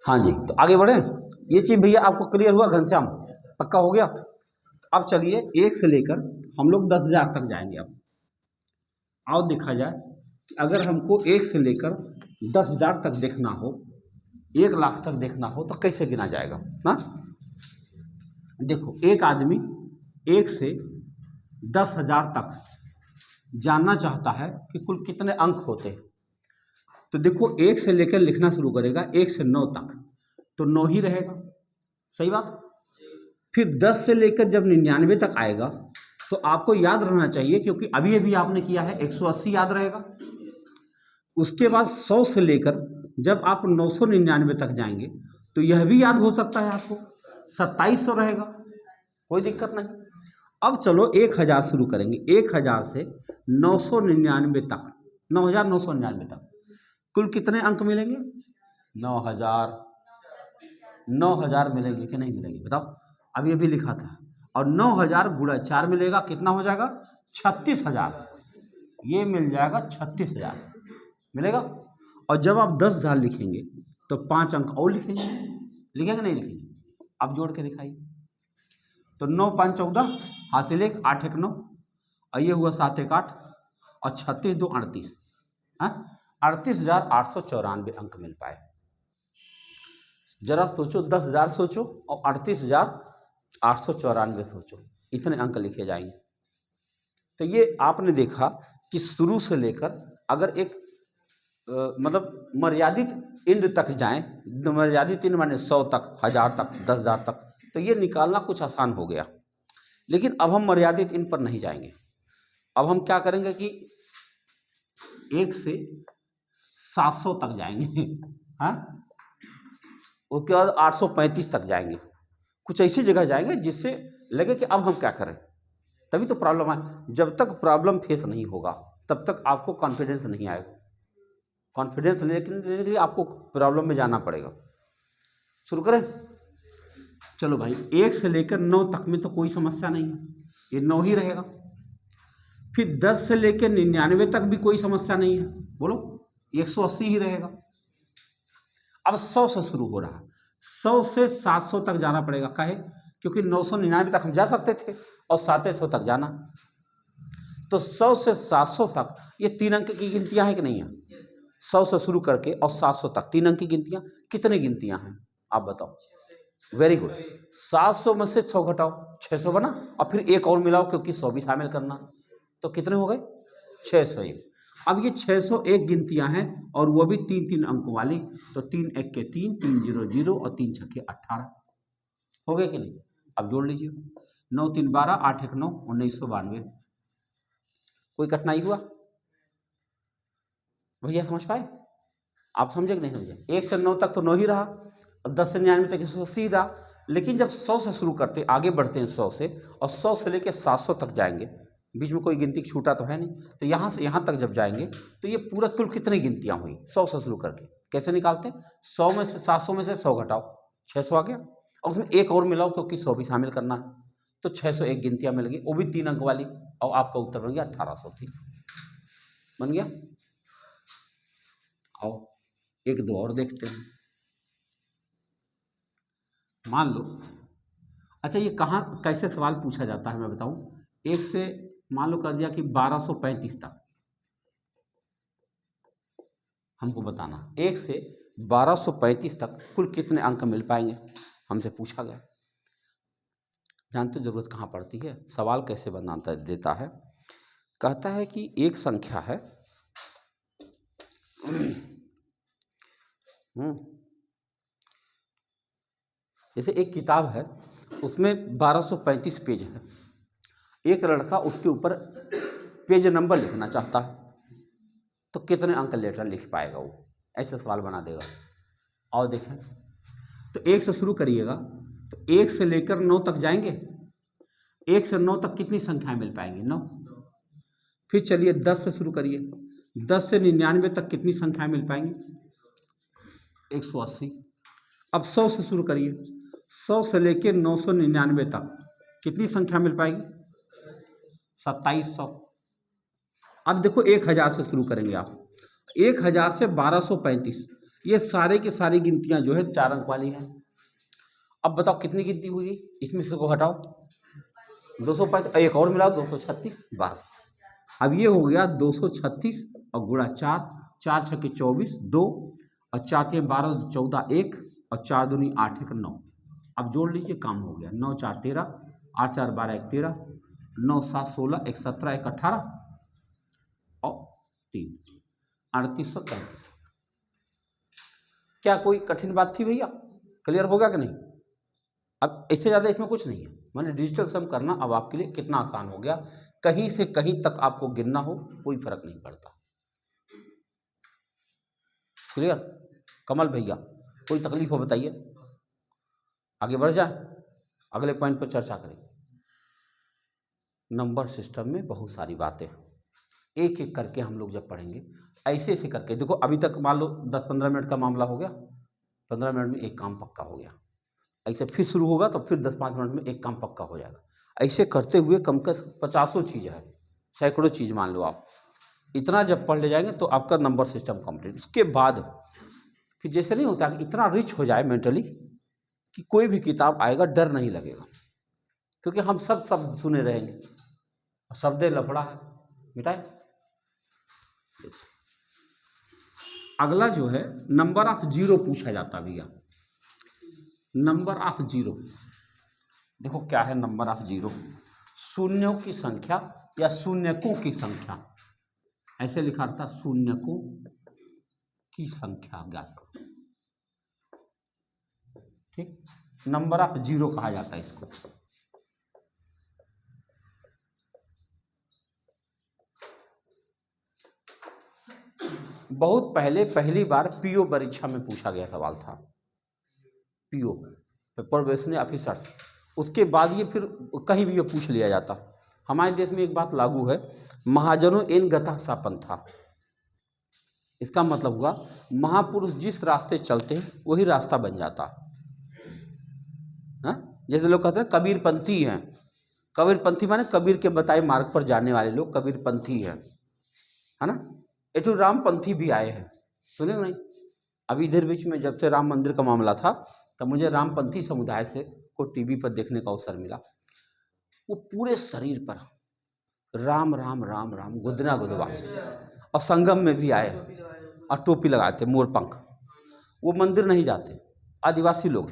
हाँ जी, तो आगे बढ़े। ये चीज़ भैया आपको क्लियर हुआ घनश्याम, पक्का हो गया। अब चलिए एक से लेकर हम लोग 10,000 तक जाएंगे। अब आओ देखा जाए कि अगर हमको एक से लेकर 10,000 तक देखना हो, 1,00,000 तक देखना हो तो कैसे गिना जाएगा। हाँ देखो, एक आदमी 1 से 10,000 तक जानना चाहता है कि कुल कितने अंक होते हैं। तो देखो 1 से लेकर लिखना शुरू करेगा 1 से 9 तक, तो 9 ही रहेगा, सही बात। फिर 10 से लेकर जब 99 तक आएगा तो आपको याद रहना चाहिए, क्योंकि अभी अभी आपने किया है 180 याद रहेगा। उसके बाद 100 से लेकर जब आप 999 तक जाएंगे तो यह भी याद हो सकता है आपको, 2700 रहेगा, कोई दिक्कत नहीं। अब चलो 1000 शुरू करेंगे, 1000 से 999 तक, 9999 तक कुल कितने अंक मिलेंगे? 9000 मिलेंगे कि नहीं मिलेंगे बताओ, अभी अभी लिखा था। और 9000 गुणा 4 मिलेगा, कितना हो जाएगा? 36,000। ये मिल जाएगा 36,000 मिलेगा। और जब आप 10,000 लिखेंगे तो 5 अंक और लिखेंगे, लिखेंगे नहीं लिखेंगे? आप जोड़ के दिखाइए। तो 9 5 14 हासिल 1 8 1 9, और ये हुआ 7 1 8 और 36 2 38, 38,894 अंक मिल पाए। जरा सोचो, 10,000 सोचो और 38,894 सोचो, इतने अंक लिखे जाएंगे। तो ये आपने देखा कि शुरू से लेकर अगर एक मतलब मर्यादित इंड तक जाएं, मर्यादित इंड माने 100 तक, 1000 तक, 10,000 तक, तो ये निकालना कुछ आसान हो गया। लेकिन अब हम मर्यादित इंड पर नहीं जाएंगे। अब हम क्या करेंगे कि 1 से 700 तक जाएंगे, हाँ, उसके बाद 835 तक जाएंगे। कुछ ऐसी जगह जाएंगे जिससे लगे कि अब हम क्या करें। तभी तो प्रॉब्लम है। जब तक प्रॉब्लम फेस नहीं होगा तब तक आपको कॉन्फिडेंस नहीं आएगा। कॉन्फिडेंस लेने के लिए आपको प्रॉब्लम में जाना पड़ेगा। शुरू करें? चलो भाई, 1 से लेकर 9 तक में तो कोई समस्या नहीं है, ये 9 ही रहेगा। फिर 10 से लेकर 99 तक भी कोई समस्या नहीं है, बोलो 180 ही रहेगा। अब 100 से शुरू हो रहा, 100 से 700 तक जाना पड़ेगा। काहे? क्योंकि 999 तक हम जा सकते थे और 700 तक जाना। तो 100 से 700 तक ये 3 अंक की गिनतियां हैं कि नहीं है? 100 से शुरू करके और 700 तक 3 अंक की गिनतियां, कितनी गिनतियां हैं आप बताओ? Very good. 700 में से 100 घटाओ, 600 बना, और फिर एक और मिलाओ क्योंकि 100 भी शामिल करना। तो कितने हो गए? 601। अब ये 601 गिनतियां हैं और वो भी 3-3 अंकों वाली। तो 3 1 के 3, 3 0 0 और 3 6 के 18 हो गए कि नहीं? अब जोड़ लीजिए, 9 3 12, 8 1 9, 1992। कोई कठिनाई हुआ भैया? समझ पाए? आप समझे कि नहीं समझे? 1 से 9 तक तो 9 ही रहा और 10 से 99 तक 180 रहा। लेकिन जब 100 से शुरू करते, आगे बढ़ते हैं 100 से, और 100 से लेकर 700 तक जाएंगे, बीच में कोई गिनती छूटा तो है नहीं। तो यहाँ से यहाँ तक जब जाएंगे तो ये पूरा कुल कितनी गिनतियाँ हुई 100 से शुरू करके? कैसे निकालते हैं? 100 में से 700 में से 100 घटाओ, 600 आ गया, और उसमें एक और मिलाओ क्योंकि 100 भी शामिल करना है। तो 601 गिनतियाँ मिल गई, वो भी 3 अंक वाली, और आपका उत्तर बन गया 1800 थी। बन गया? आओ एक दो और देखते हैं। मान लो, अच्छा ये कहाँ कैसे सवाल पूछा जाता है मैं बताऊं। 1 से मान लो कर दिया कि 1235 तक हमको बताना, 1 से 1235 तक कुल कितने अंक मिल पाएंगे, हमसे पूछा गया। जानते जरूरत कहाँ पड़ती है? सवाल कैसे बनाता देता है। कहता है कि एक संख्या है, जैसे एक किताब है, उसमें 1235 पेज है। एक लड़का उसके ऊपर पेज नंबर लिखना चाहता है, तो कितने अंक लेटर लिख पाएगा वो? ऐसे सवाल बना देगा। और देखें तो 1 से शुरू करिएगा, तो 1 से लेकर 9 तक जाएंगे। 1 से 9 तक कितनी संख्याएं मिल पाएंगी? 9। फिर चलिए 10 से शुरू करिए, 10 से 99 तक कितनी संख्याएं मिल पाएंगी? 180। अब 100 से शुरू करिए, 100 से लेकर 999 तक कितनी संख्या मिल पाएगी? 2700। अब देखो 1000 से शुरू करेंगे आप, 1000 से 1235, ये सारे की सारी गिनतियां जो है 4 अंक वाली हैं। अब बताओ कितनी गिनती हुई, इसमें से को हटाओ 205, एक और मिलाओ 236, बस। अब ये हो गया 236 और गुणा 4, 4 छक्के 24, 2 और 4 3 12, 14, 1 और 4 दूनी 8 1 9। अब जोड़ लीजिए, काम हो गया। 9 4 13, 8 4 12 1 13, 9 7 16, 1 17, 1 18 और 3 3833। क्या कोई कठिन बात थी भैया? क्लियर हो गया कि नहीं? अब इससे ज़्यादा इसमें कुछ नहीं है। मैंने डिजिटल सम करना अब आपके लिए कितना आसान हो गया। कहीं से कहीं तक आपको गिनना हो कोई फर्क नहीं पड़ता। क्लियर? कमल भैया कोई तकलीफ हो बताइए, आगे बढ़ जाए, अगले पॉइंट पर चर्चा करें। नंबर सिस्टम में बहुत सारी बातें एक एक करके हम लोग जब पढ़ेंगे, ऐसे ऐसे करके देखो। अभी तक मान लो 10-15 मिनट का मामला हो गया, 15 मिनट में एक काम पक्का हो गया। ऐसे फिर शुरू होगा तो फिर 10-5 मिनट में एक काम पक्का हो जाएगा। ऐसे करते हुए कम कर 50 चीज़ है, सैकड़ों चीज़ मान लो आप। इतना जब पढ़ ले जाएंगे तो आपका नंबर सिस्टम कंप्लीट। उसके बाद फिर जैसे नहीं होता कि इतना रिच हो जाए मेंटली कि कोई भी किताब आएगा डर नहीं लगेगा, क्योंकि हम सब शब्द सुने रहेंगे। शब्द लफड़ा है मिटाए। अगला जो है नंबर ऑफ जीरो पूछा जाता भैया। नंबर ऑफ जीरो देखो क्या है। नंबर ऑफ जीरो शून्यों की संख्या या शून्यकों की संख्या, ऐसे लिखा था, शून्यकों की संख्या ज्ञात करो। ठीक, नंबर ऑफ जीरो कहा जाता है इसको। बहुत पहले पहली बार पीओ परीक्षा में पूछा गया सवाल था, पीओ पेपर बेस्ड ऑफिसर्स। उसके बाद ये फिर कहीं भी ये पूछ लिया जाता। हमारे देश में एक बात लागू है, महाजनों एन गतः सा पंथा। इसका मतलब हुआ महापुरुष जिस रास्ते चलते हैं वही रास्ता बन जाता है। जैसे लोग कहते हैं कबीरपंथी हैं। कबीरपंथी माने कबीर के बताए मार्ग पर जाने वाले लोग कबीरपंथी हैं, है ना। एटू रामपंथी भी आए हैं, सुने नहीं? अभी इधर बीच में जब से राम मंदिर का मामला था तब मुझे रामपंथी समुदाय से को टीवी पर देखने का अवसर मिला। वो पूरे शरीर पर राम राम राम राम गुदना गुदवा, और संगम में भी आए और टोपी लगाते, मोर पंख। वो मंदिर नहीं जाते, आदिवासी लोग।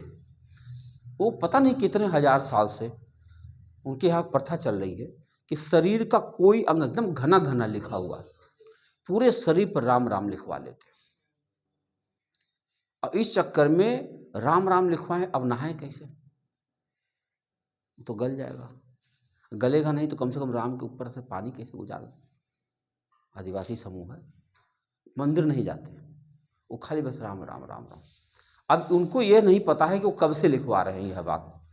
वो पता नहीं कितने हजार साल से उनके यहाँ प्रथा चल रही है कि शरीर का कोई अंग एकदम घना घना लिखा हुआ, पूरे शरीर पर राम राम लिखवा लेते। और इस चक्कर में राम राम लिखवाएं, अब नहाए कैसे? तो गल जाएगा, गलेगा नहीं तो कम से कम राम के ऊपर से पानी कैसे गुजारे? आदिवासी समूह है, मंदिर नहीं जाते, वो खाली बस राम राम राम राम। अब उनको ये नहीं पता है कि वो कब से लिखवा रहे हैं यह बात,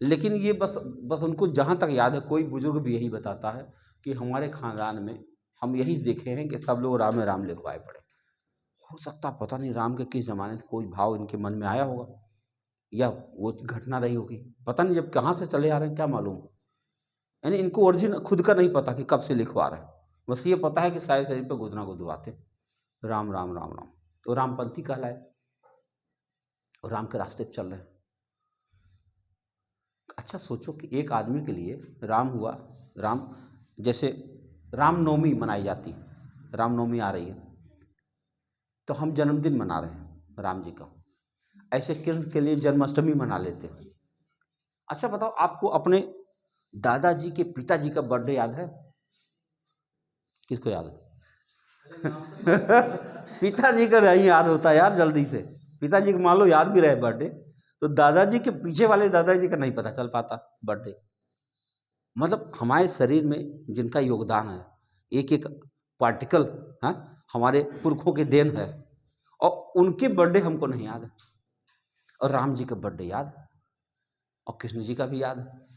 लेकिन ये बस उनको जहाँ तक याद है, कोई बुजुर्ग भी यही बताता है कि हमारे खानदान में हम यही देखे हैं कि सब लोग राम राम लिखवाए पड़े। हो सकता पता नहीं राम के किस जमाने से कोई भाव इनके मन में आया होगा, या वो घटना रही होगी, पता नहीं जब कहाँ से चले आ रहे हैं क्या मालूम। यानी इनको ओरिजिन खुद का नहीं पता कि कब से लिखवा रहे हैं, बस ये पता है कि सारे शरीर पर गुदना गुदवाते राम राम राम राम, तो रामपंथी कहलाए और राम के रास्ते पर चल रहे हैं। अच्छा सोचो कि एक आदमी के लिए राम हुआ, राम जैसे रामनवमी मनाई जाती, रामनवमी आ रही है तो हम जन्मदिन मना रहे हैं राम जी का, ऐसे कृष्ण के लिए जन्माष्टमी मना लेते हैं। अच्छा बताओ, आपको अपने दादाजी के पिताजी का बर्थडे याद है? किसको याद है? पिताजी का नहीं याद होता यार जल्दी से। पिताजी को मान लो याद भी रहे बर्थडे, तो दादाजी के पीछे वाले दादाजी का नहीं पता चल पाता बर्थडे। मतलब हमारे शरीर में जिनका योगदान है, एक एक पार्टिकल, हाँ, हमारे पुरखों के देन है, और उनके बर्थडे हमको नहीं याद है। और राम जी का बर्थडे याद है, और कृष्ण जी का भी याद है,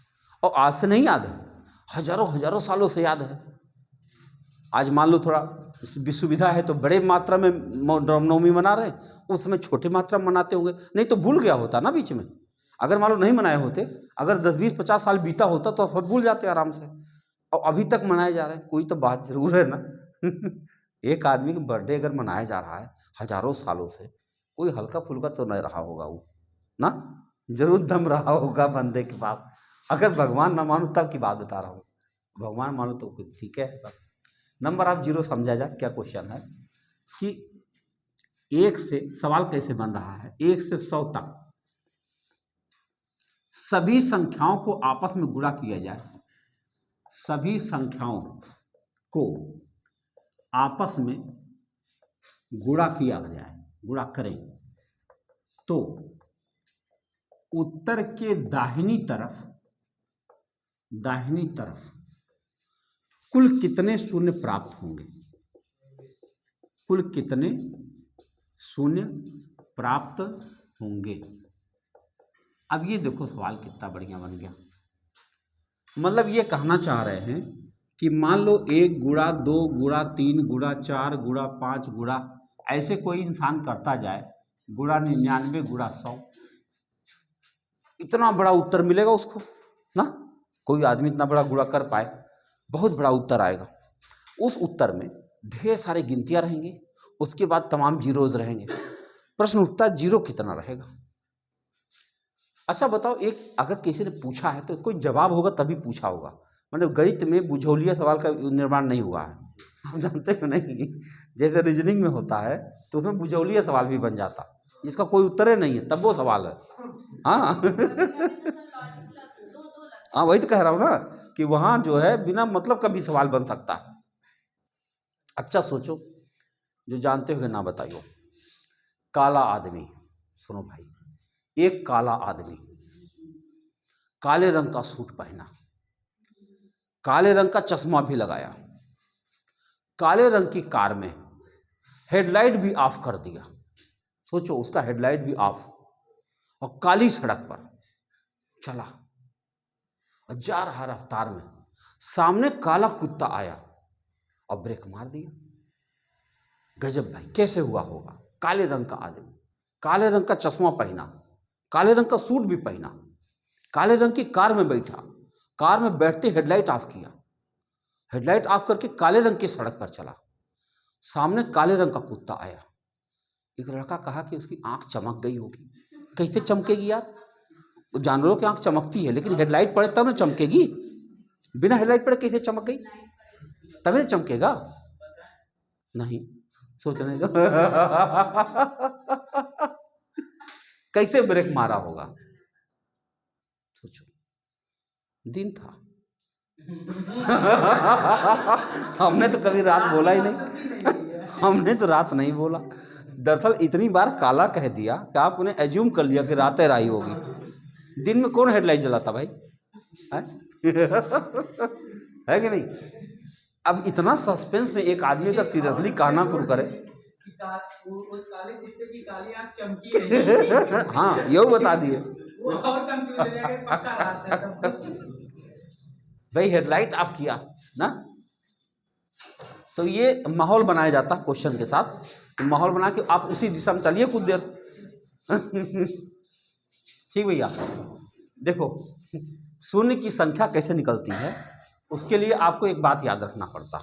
और आज से नहीं याद है, हजारों हजारों सालों से याद है। आज मान लो थोड़ा सुविधा है तो बड़े मात्रा में रामनवमी मना रहे हैं, उस समय छोटे मात्रा में मनाते होंगे, नहीं तो भूल गया होता ना बीच में। अगर मान लो नहीं मनाए होते, अगर 10-20-50 साल बीता होता तो सब भूल जाते आराम से, और अभी तक मनाए जा रहे हैं, कोई तो बात जरूर है ना। एक आदमी का बर्थडे अगर मनाया जा रहा है हजारों सालों से, कोई हल्का फुल्का तो नहीं रहा होगा वो ना, जरूर दम रहा होगा बंदे के पास। अगर भगवान ना मानो तब की बात बता रहा हूँ, भगवान मानो तो ठीक है सब। नंबर आप 0 समझा जाए। क्या क्वेश्चन है कि 1 से, सवाल कैसे बन रहा है, 1 से 100 तक सभी संख्याओं को आपस में गुणा किया जाए, सभी संख्याओं को आपस में गुणा किया जाए, गुणा करें तो उत्तर के दाहिनी तरफ कुल कितने शून्य प्राप्त होंगे, कुल कितने शून्य प्राप्त होंगे। अब ये देखो सवाल कितना बढ़िया बन गया। मतलब ये कहना चाह रहे हैं कि मान लो 1 गुणा 2 गुणा 3 गुणा 4 गुणा 5 गुणा, ऐसे कोई इंसान करता जाए, गुणा 99 गुणा 100, इतना बड़ा उत्तर मिलेगा उसको ना। कोई आदमी इतना बड़ा गुणा कर पाए, बहुत बड़ा उत्तर आएगा। उस उत्तर में ढेर सारे गिनतियां रहेंगी, उसके बाद तमाम जीरोज रहेंगे। प्रश्न उठता है 0 कितना रहेगा। अच्छा बताओ, एक अगर किसी ने पूछा है तो कोई जवाब होगा तभी पूछा होगा, मतलब गणित में बुझौलिया सवाल का निर्माण नहीं हुआ है, आप जानते हो नहीं। जैसे रीजनिंग में होता है तो उसमें बुझौलिया सवाल भी बन जाता, जिसका कोई उत्तर ही नहीं है, तब वो सवाल है। हाँ हाँ, वही तो कह रहा हूँ ना कि वहाँ जो है बिना मतलब का भी सवाल बन सकता है। अच्छा सोचो, जो जानते हो ना बताइए। काला आदमी, सुनो भाई, एक काला आदमी काले रंग का सूट पहना, काले रंग का चश्मा भी लगाया, काले रंग की कार में हेडलाइट भी ऑफ कर दिया। सोचो, उसका हेडलाइट भी ऑफ, और काली सड़क पर चला और जा रहा रफ्तार में। सामने काला कुत्ता आया और ब्रेक मार दिया। गजब भाई, कैसे हुआ होगा। काले रंग का आदमी, काले रंग का चश्मा पहना, काले रंग का सूट भी पहना, काले रंग की कार में बैठा, कार में बैठते हेडलाइट ऑफ किया, हेडलाइट ऑफ करके काले रंग की सड़क पर चला। सामने काले रंग का कुत्ता आया। एक लड़का कहा कि उसकी आंख चमक गई होगी। कैसे चमकेगी यार, जानवरों की आंख चमकती है लेकिन हेडलाइट पड़े तब ना चमकेगी, बिना हेडलाइट पड़े कैसे चमक गई, तभी चमकेगा नहीं। सोचने दो कैसे ब्रेक मारा होगा, सोचो। दिन था हमने तो कभी रात बोला ही नहीं हमने तो रात नहीं बोला। दरअसल इतनी बार काला कह दिया कि आप उन्हें एज्यूम कर लिया कि रात राई होगी। दिन में कौन हेडलाइट जलाता भाई है कि नहीं। अब इतना सस्पेंस में एक आदमी अगर सीरियसली कहना शुरू करे उस काले कुत्ते की काली आंख चमकी नहीं हाँ यो बता दिए वो और कंफ्यूजन है कि पक्का रात है तब भाई हेडलाइट ऑफ किया ना। तो ये माहौल बनाया जाता है क्वेश्चन के साथ, तो माहौल बना के आप उसी दिशा में चलिए कुछ देर ठीक भैया। देखो शून्य की संख्या कैसे निकलती है, उसके लिए आपको एक बात याद रखना पड़ता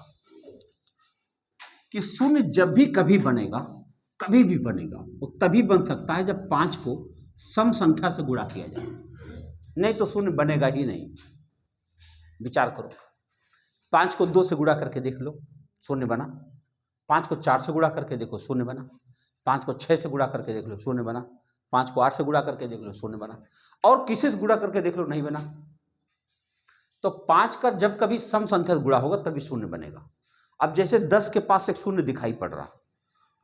कि शून्य जब भी कभी बनेगा, कभी भी बनेगा, वो तभी बन सकता है जब 5 को सम संख्या से गुणा किया जाए, नहीं तो शून्य बनेगा ही नहीं। विचार करो, 5 को 2 से गुणा करके देख लो, शून्य बना। 5 को 4 से गुणा करके देखो, शून्य बना। 5 को 6 से गुणा करके देख लो, शून्य बना। 5 को 8 से गुणा करके देख लो, शून्य बना। और किसी से गुणा करके देख लो, नहीं बना। तो 5 का जब कभी सम संख्या से गुणा होगा तभी शून्य बनेगा। अब जैसे 10 के पास एक शून्य दिखाई पड़ रहा,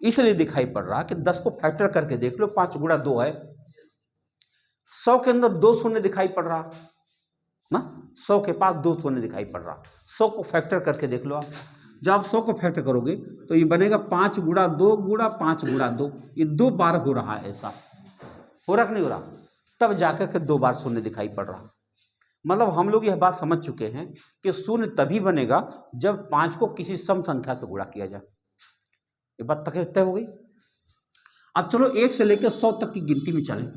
इसलिए दिखाई पड़ रहा कि 10 को फैक्टर करके देख लो, 5 गुणा 2 है। 100 के अंदर 2 शून्य दिखाई पड़ रहा ना, 100 के पास 2 शून्य दिखाई पड़ रहा। 100 को फैक्टर करके देख लो आप, जब आप 100 को फैक्टर करोगे तो ये बनेगा 5 गुणा 2 गुणा 5 गुणा 2, ये 2 बार हो रहा है। ऐसा हो रहा कि नहीं हो रहा, तब जाकर के 2 बार शून्य दिखाई पड़ रहा। मतलब हम लोग यह बात समझ चुके हैं कि शून्य तभी बनेगा जब 5 को किसी सम संख्या से गुणा किया जाए। ये बात तय हो गई। अब चलो 1 से लेकर 100 तक की गिनती में चलें।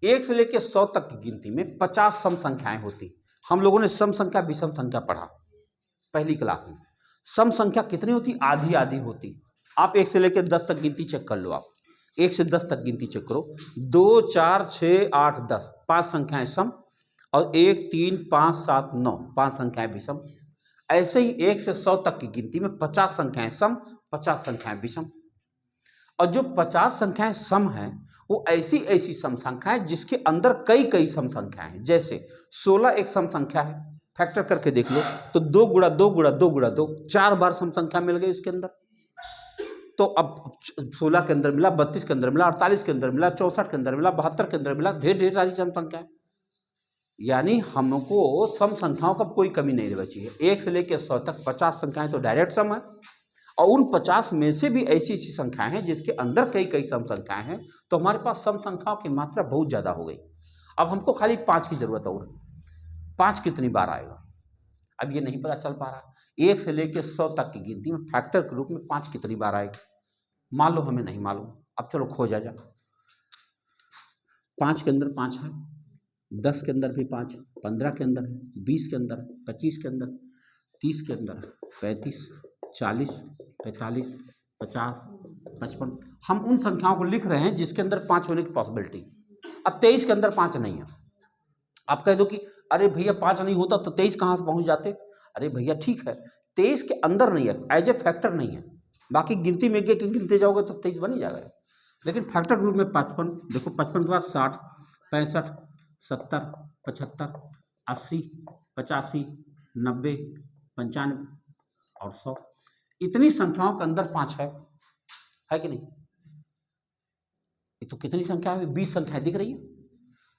1 से लेकर 100 तक की गिनती में 50 सम संख्याएं होती। हम लोगों ने सम संख्या विषम संख्या पढ़ा पहली क्लास में। सम संख्या कितनी होती, आधी आधी होती। आप 1 से लेकर 10 तक गिनती चेक कर लो आप। 1 से 10 तक गिनती चेक करो। 2 4 6 8 10 5 संख्याएं सम, और 1 3 5 7 9 5 संख्याएं विषम। ऐसे ही 1 से 100 तक की गिनती में 50 संख्याएं सम, 50 संख्याएं विषम। और जो 50 संख्याएं सम हैं वो ऐसी ऐसी सम संख्याएं जिसके अंदर कई कई सम संख्याएं हैं। जैसे 16 एक सम संख्या है, फैक्टर करके देख लो तो 2 गुणा 2 गुणा 2 गुणा 2 4 बार सम संख्या मिल गई उसके अंदर। तो अब 16 के अंदर मिला, 32 के अंदर मिला, 48 के अंदर मिला, 64 के अंदर मिला, 72 के अंदर मिला, ढेर सारी सम संख्या है। यानी हमको सम संख्याओं का कोई कमी नहीं बची है। 1 से लेकर 100 तक 50 संख्याएं तो डायरेक्ट सम है, और उन 50 में से भी ऐसी ऐसी संख्याएं हैं जिसके अंदर कई कई सम संख्याएं हैं। तो हमारे पास सम संख्याओं की मात्रा बहुत ज़्यादा हो गई। अब हमको खाली 5 की जरूरत है, और 5 कितनी बार आएगा अब ये नहीं पता चल पा रहा। 1 से लेकर 100 तक की गिनती में फैक्टर के रूप में 5 कितनी बार आएगा मान लो हमें नहीं मालूम। अब चलो खोजा जा। 5 के अंदर 5 है, 10 के अंदर भी 5, 15 के अंदर है, 20 के अंदर, 25 के अंदर, 30 के अंदर, 35, 40, 45, 50, 55। हम उन संख्याओं को लिख रहे हैं जिसके अंदर 5 होने की पॉसिबिलिटी। अब 23 के अंदर 5 नहीं है। आप कह दो कि अरे भैया 5 नहीं होता तो 23 कहाँ से पहुँच जाते। अरे भैया ठीक है, 23 के अंदर नहीं है, एज ए फैक्टर नहीं है। बाकी गिनती में एक गिनते जाओगे तो 23 बन ही जाएगा। लेकिन फैक्टर ग्रुप में 55, देखो 55 के बाद 60, 65, 70, 75, 80, 85, 90, 95 और 100। इतनी संख्याओं के अंदर 5 है कि नहीं। ये तो कितनी संख्या है, 20 संख्याएं दिख रही है।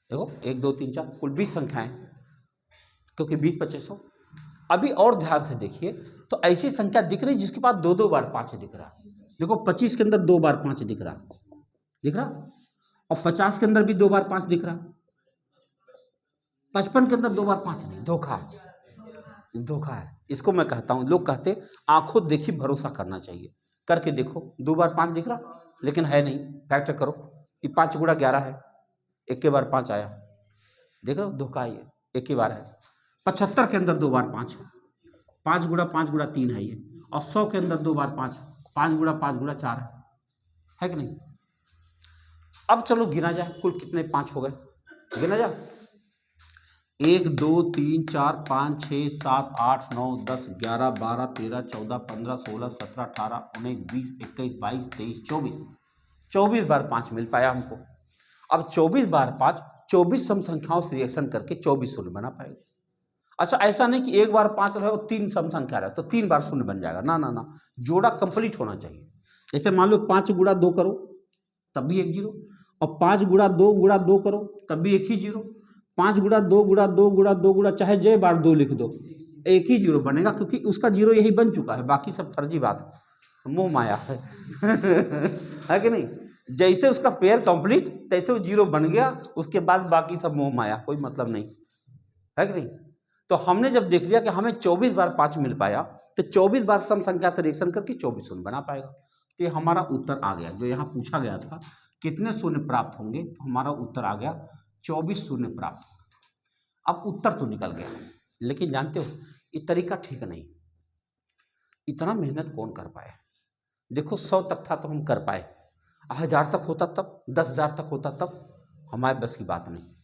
देखो 1 2 3 4 कुल 20 संख्याएं, क्योंकि 20 2500। अभी और ध्यान से देखिए तो ऐसी संख्या दिख रही जिसके पास 2 बार 5 दिख रहा। देखो 25 के अंदर 2 बार 5 दिख रहा, और 50 के अंदर भी 2 बार 5 दिख रहा। 55 के अंदर 2 बार 5 नहीं, धोखा है। इसको मैं कहता हूँ, लोग कहते आंखों देखी भरोसा करना चाहिए। करके देखो 2 बार 5 दिख रहा लेकिन है नहीं। फैक्टर करो, ये 5 गुणा 11 है, 1 के बार 5 आया। देखो धोखा है, ये 1 ही बार है। 75 के अंदर 2 बार 5 है, 5 गुणा 5 गुणा 3 है ये। और 100 के अंदर 2 बार 5, 5 गुणा 5 गुणा 4 है कि नहीं। अब चलो गिना जाए कुल कितने 5 हो गए, गिना जाए। 1 2 3 4 5 6 7 8 9 10 11 12 13 14 15 16 17 18 19 20 21 22 23 24, 24 बार 5 मिल पाया हमको। अब 24 बार 5 24 सम संख्याओं से रिएक्शन करके 24 शून्य बना पाएगा। अच्छा ऐसा नहीं कि 1 बार 5 रहे और 3 सम संख्या रहे तो 3 बार शून्य बन जाएगा, ना ना ना, जोड़ा कंप्लीट होना चाहिए। जैसे मान लो 5 गुणा 2 करो तब भी 1 जीरो, और 5 गुणा 2 करो तब भी 1 ही जीरो। 5 गुणा 2 गुणा 2 गुणा 2 गुणा चाहे जय बार 2 लिख दो, 1 ही जीरो बनेगा, क्योंकि उसका जीरो यही बन चुका है। बाकी सब फर्जी बात, मोह माया है है कि नहीं। जैसे उसका पेयर कंप्लीट तैसे वो जीरो बन गया, उसके बाद बाकी सब मोह माया, कोई मतलब नहीं है कि नहीं। तो हमने जब देख लिया कि हमें 24 बार 5 मिल पाया तो 24 बार सम संख्या से रिएक्शन करके 24 शून्य बना पाएगा। तो ये हमारा उत्तर आ गया। जो यहाँ पूछा गया था कितने शून्य प्राप्त होंगे, तो हमारा उत्तर आ गया 24 शून्य प्राप्त। अब उत्तर तो निकल गया, लेकिन जानते हो ये तरीका ठीक नहीं। इतना मेहनत कौन कर पाए। देखो 100 तक था तो हम कर पाए, 1000 तक होता तब, 10,000 तक होता तब, हमारे बस की बात नहीं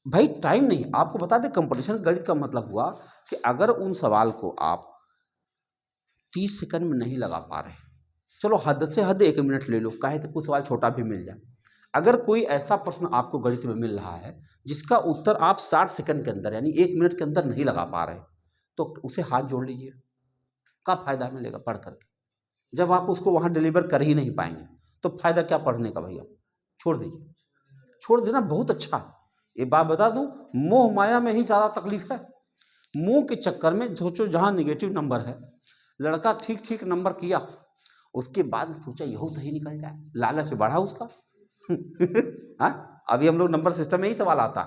भाई, टाइम नहीं। आपको बता दें कंपटीशन गणित का मतलब हुआ कि अगर उन सवाल को आप 30 सेकंड में नहीं लगा पा रहे, चलो हद से हद 1 मिनट ले लो, काहे तो कुछ सवाल छोटा भी मिल जाए। अगर कोई ऐसा प्रश्न आपको गणित में मिल रहा है जिसका उत्तर आप 60 सेकंड के अंदर यानी 1 मिनट के अंदर नहीं लगा पा रहे, तो उसे हाथ जोड़ लीजिए। क्या फ़ायदा मिलेगा पढ़ करके, जब आप उसको वहाँ डिलीवर कर ही नहीं पाएंगे तो फ़ायदा क्या पढ़ने का भैया। छोड़ दीजिए, छोड़ देना बहुत अच्छा है। ये बात बता दूं, मोह माया में ही ज़्यादा तकलीफ है। मोह के चक्कर में सोचो, जहाँ नेगेटिव नंबर है, लड़का ठीक ठीक नंबर किया, उसके बाद सोचा यहू सही निकल जाए, लालच बढ़ा उसका हाँ, अभी हम लोग नंबर सिस्टम में ही सवाल आता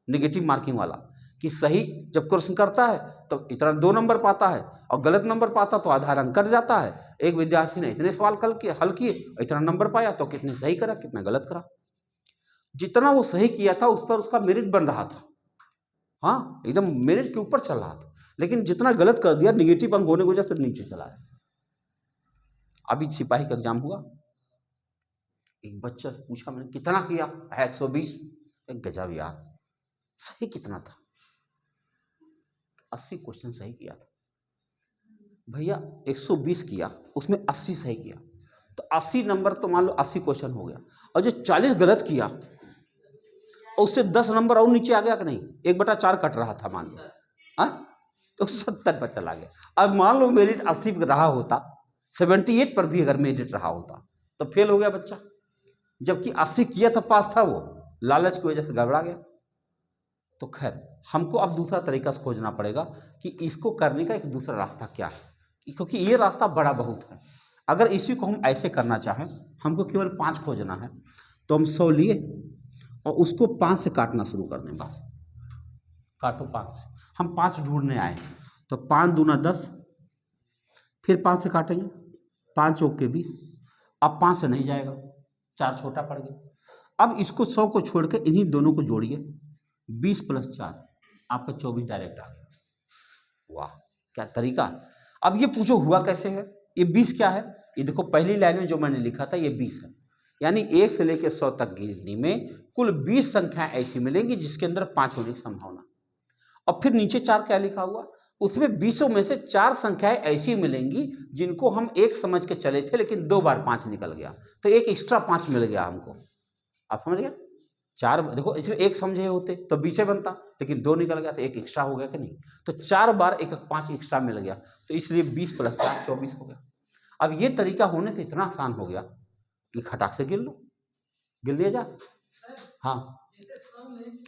नेगेटिव मार्किंग वाला कि सही जब क्वेश्चन करता है तो इतना 2 नंबर पाता है, और गलत नंबर पाता तो आधा रंग कट जाता है। एक विद्यार्थी ने इतने सवाल हल किए, इतना नंबर पाया, तो कितने सही करा कितना गलत करा। जितना वो सही किया था उस पर उसका मेरिट बन रहा था, हाँ एकदम मेरिट के ऊपर चल रहा था। लेकिन जितना गलत कर दिया, निगेटिव अंक होने की वजह से नीचे चला है। अभी सिपाही का एग्जाम हुआ, एक बच्चा पूछा, मैंने कितना किया है? 120। एक गजब यार, सही कितना था? 80 क्वेश्चन सही किया था भैया। 120 किया, उसमें 80 सही किया, तो 80 नंबर तो मान लो 80 क्वेश्चन हो गया। और जो 40 गलत किया उससे 10 नंबर और नीचे आ गया कि नहीं? 1/4 कट रहा था मान लो, हाँ, तो 70 पर चला गया। अब मान लो मेरिट 80 पर रहा होता, 78 पर भी अगर मेरिट रहा होता तो फेल हो गया बच्चा, जबकि 80 किया था, पास था वो, लालच की वजह से गड़बड़ा गया। तो खैर हमको अब दूसरा तरीका से खोजना पड़ेगा कि इसको करने का एक दूसरा रास्ता क्या है, क्योंकि ये रास्ता बड़ा बहुत है। अगर इसी को हम ऐसे करना चाहें, हमको केवल 5 खोजना है, तो हम 100 लिए और उसको 5 से काटना शुरू कर दें। बस काटो 5 से, हम 5 ढूंढने आए, तो 5 दूना 10, फिर 5 से काटेंगे, 5 चौक के 20। अब 5 से नहीं जाएगा, 4 छोटा पड़ गया। अब इसको 100 को छोड़ के इन्हीं दोनों को जोड़िए, 20 + 4 आपका 24 डायरेक्ट आ गया। वाह क्या तरीका। अब ये पूछो हुआ कैसे है? ये 20 क्या है? ये देखो पहली लाइन में जो मैंने लिखा था ये 20 है, यानी 1 से लेकर 100 तक गिनती में कुल 20 संख्याएं ऐसी मिलेंगी जिसके अंदर 5 होने की संभावना। और फिर नीचे 4 क्या लिखा हुआ? उसमें 20 में से 4 संख्याएं ऐसी मिलेंगी जिनको हम 1 समझ के चले थे, लेकिन 2 बार 5 निकल गया, तो एक एक्स्ट्रा 5 मिल गया हमको। आप समझ गए? 4 देखो, इसमें 1 समझे होते तो 20 बनता, लेकिन 2 निकल गया तो एक एक्स्ट्रा हो गया कि नहीं? तो 4 बार 1 5 एक्स्ट्रा मिल गया, तो इसलिए 20 + 4 24 हो गया। अब ये तरीका होने से इतना आसान हो गया कि खटाक से गिन लो, गिन लिया जा। हाँ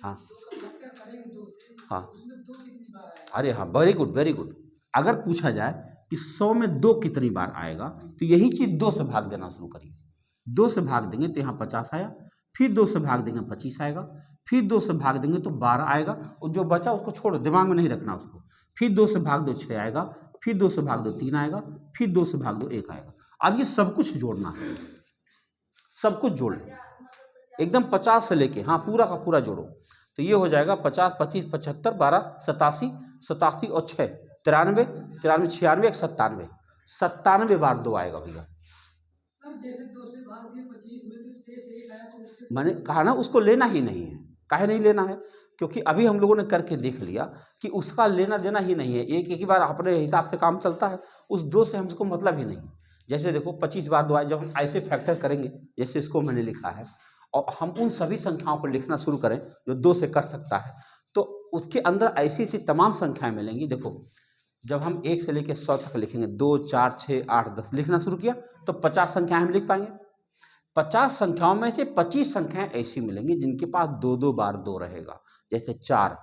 हाँ हाँ, अरे हाँ, वेरी गुड वेरी गुड। अगर पूछा जाए कि 100 में 2 कितनी बार आएगा, तो यही चीज़ 2 से भाग देना शुरू करिए। 2 से भाग देंगे तो यहाँ 50 आया, फिर 2 से भाग देंगे 25 आएगा, फिर 2 से भाग देंगे तो 12 आएगा, और जो बचा उसको छोड़ो, दिमाग में नहीं रखना उसको। फिर 2 से भाग दो 6 आएगा, फिर 2 से भाग दो 3 आएगा, फिर 2 से भाग दो 1 आएगा। अब ये सब कुछ जोड़ना है, सब कुछ जोड़ एकदम 50 से लेके, हाँ, पूरा का पूरा जोड़ो, तो ये हो जाएगा 50 25 75 12 87 87 और 6 93 93 96 97 97 बार 2 आएगा भैया। जैसे 2 से भाग दिए 25 में तो शेष 1 आया, तो उससे मैंने कहा ना उसको लेना ही नहीं है। काहे नहीं लेना है? क्योंकि अभी हम लोगों ने करके देख लिया कि उसका लेना देना ही नहीं है, एक एक ही बार अपने हिसाब से काम चलता है, उस 2 से हमको मतलब ही नहीं। जैसे देखो 25 बार 2 आए, जब हम ऐसे फैक्टर करेंगे जैसे इसको मैंने लिखा है, और हम उन सभी संख्याओं को लिखना शुरू करें जो 2 से कर सकता है, तो उसके अंदर ऐसी ऐसी तमाम संख्याएं मिलेंगी। देखो जब हम 1 से लेकर 100 तक लिखेंगे, 2 4 6 8 10 लिखना शुरू किया, तो 50 संख्याएं हम लिख पाएंगे। 50 संख्याओं में से 25 संख्याएं ऐसी मिलेंगी जिनके पास 2 बार 2 रहेगा। जैसे 4,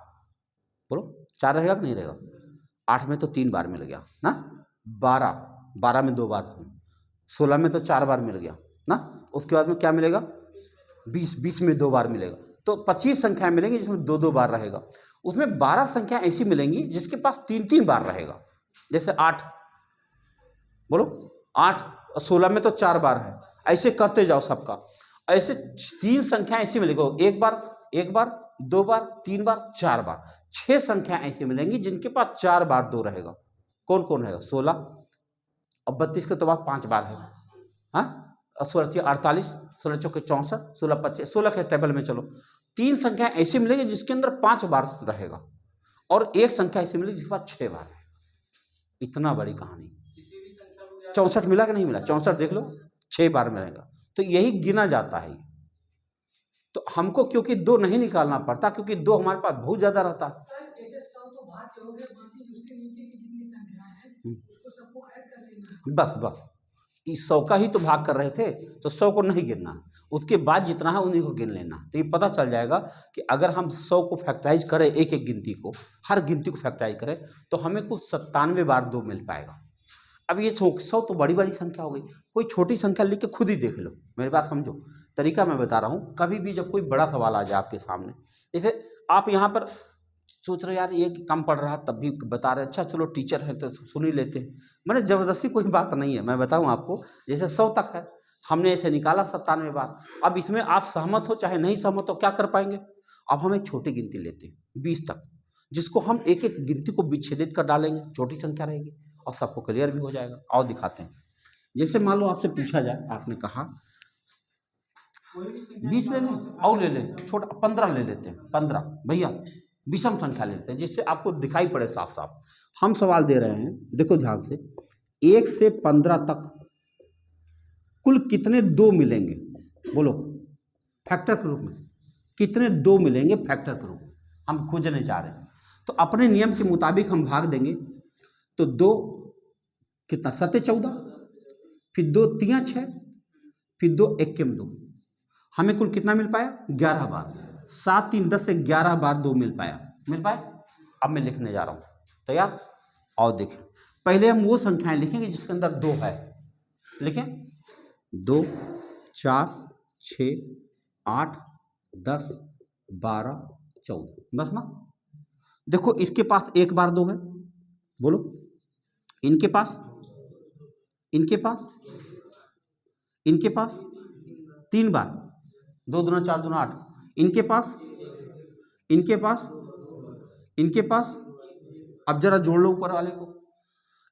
बोलो 4 रहेगा कि नहीं रहेगा? 8 में तो 3 बार मिल गया ना, 12 में 2 बार, 16 में तो 4 बार मिल गया ना, उसके बाद में क्या मिलेगा? 20 में 2 बार मिलेगा, तो 25 संख्याएं मिलेंगी जिसमें 2 बार रहेगा। उसमें 12 संख्याएं ऐसी मिलेंगी जिसके पास 3 बार रहेगा। जैसे 8, बोलो 8 और 16 में तो 4 बार है, ऐसे करते जाओ सबका। ऐसे 3 संख्याएं ऐसी मिलेगी, 1 बार 2 बार 3 बार 4 बार, 6 संख्याएं ऐसी मिलेंगी जिनके पास 4 बार 2 रहेगा। कौन कौन रहेगा? 16 और 32 के तो बाद 5 बार है, हाँ, और 16 48, 16 चौके 64, 16 25, 16 के टेबल में चलो। 3 संख्याएं ऐसी मिलेगी जिसके अंदर 5 बार रहेगा, और 1 संख्या ऐसी मिलेगी जिसके पास 6 बार रहेगा। इतना बड़ी कहानी। 64 मिला कि नहीं मिला? 64 देख लो, 6 बार में रहेगा, तो यही गिना जाता है। तो हमको क्योंकि 2 नहीं निकालना पड़ता, क्योंकि 2 हमारे पास बहुत ज्यादा रहता है। सर जैसे 100 तो भाग से हो गए, बाकी उसके नीचे की जितनी संख्याएं हैं उसको सबको ऐड कर लेना है। बस इस 100 का ही तो भाग कर रहे थे, तो 100 को नहीं गिनना, उसके बाद जितना है उन्हीं को गिन लेना। तो ये पता चल जाएगा कि अगर हम 100 को फैक्टराइज करें, एक एक गिनती को, हर गिनती को फैक्टराइज करें, तो हमें कुछ 97 बार 2 मिल पाएगा। अब ये 100 तो बड़ी बड़ी संख्या हो गई, कोई छोटी संख्या लिख के खुद ही देख लो, मेरी बात समझो। तरीका मैं बता रहा हूँ, कभी भी जब कोई बड़ा सवाल आ जाए आपके सामने, जैसे आप यहाँ पर सोच रहे यार ये कम पढ़ रहा, तब भी बता रहे, अच्छा चलो टीचर है तो सुन ही लेते हैं। मैंने ज़बरदस्ती कोई बात नहीं है, मैं बताऊँ आपको, जैसे 100 तक है, हमने ऐसे निकाला 97 बार। अब इसमें आप सहमत हो चाहे नहीं सहमत हो, क्या कर पाएंगे? अब हम एक छोटी गिनती लेते हैं 20 तक, जिसको हम एक एक गिनती को विच्छेदित कर डालेंगे, छोटी संख्या रहेगी, और सबको क्लियर भी हो जाएगा। और दिखाते हैं, जैसे मान लो आपसे पूछा जाए, आपने कहा 20 ले लें और ले लें, छोटा 15 ले लेते हैं, 15 भैया विषम संख्या ले लेते हैं जिससे आपको दिखाई पड़े साफ साफ। हम सवाल दे रहे हैं, देखो ध्यान से, 1 से 15 तक कुल कितने 2 मिलेंगे, बोलो फैक्टर के रूप में कितने 2 मिलेंगे फैक्टर के रूप में, हम खोजने जा रहे हैं। तो अपने नियम के मुताबिक हम भाग देंगे, तो 2 कितना 7 14, फिर 2 3 6, फिर 2 1 के 2, हमें कुल कितना मिल पाया 11 बार। 7 3 10 से 11 बार 2 मिल पाया, मिल पाया। अब मैं लिखने जा रहा हूँ, तैयार? और देखें, पहले हम वो संख्याएं लिखेंगे जिसके अंदर 2 है। लिखें 2 4 6 8 10 12 14, बस ना। देखो इसके पास 1 बार 2 है, बोलो इनके पास, इनके पास, इनके पास 3 बार, 2 दूना 4 दूना 8, इनके पास, इनके पास, इनके पास। अब जरा जोड़ लो ऊपर वाले को,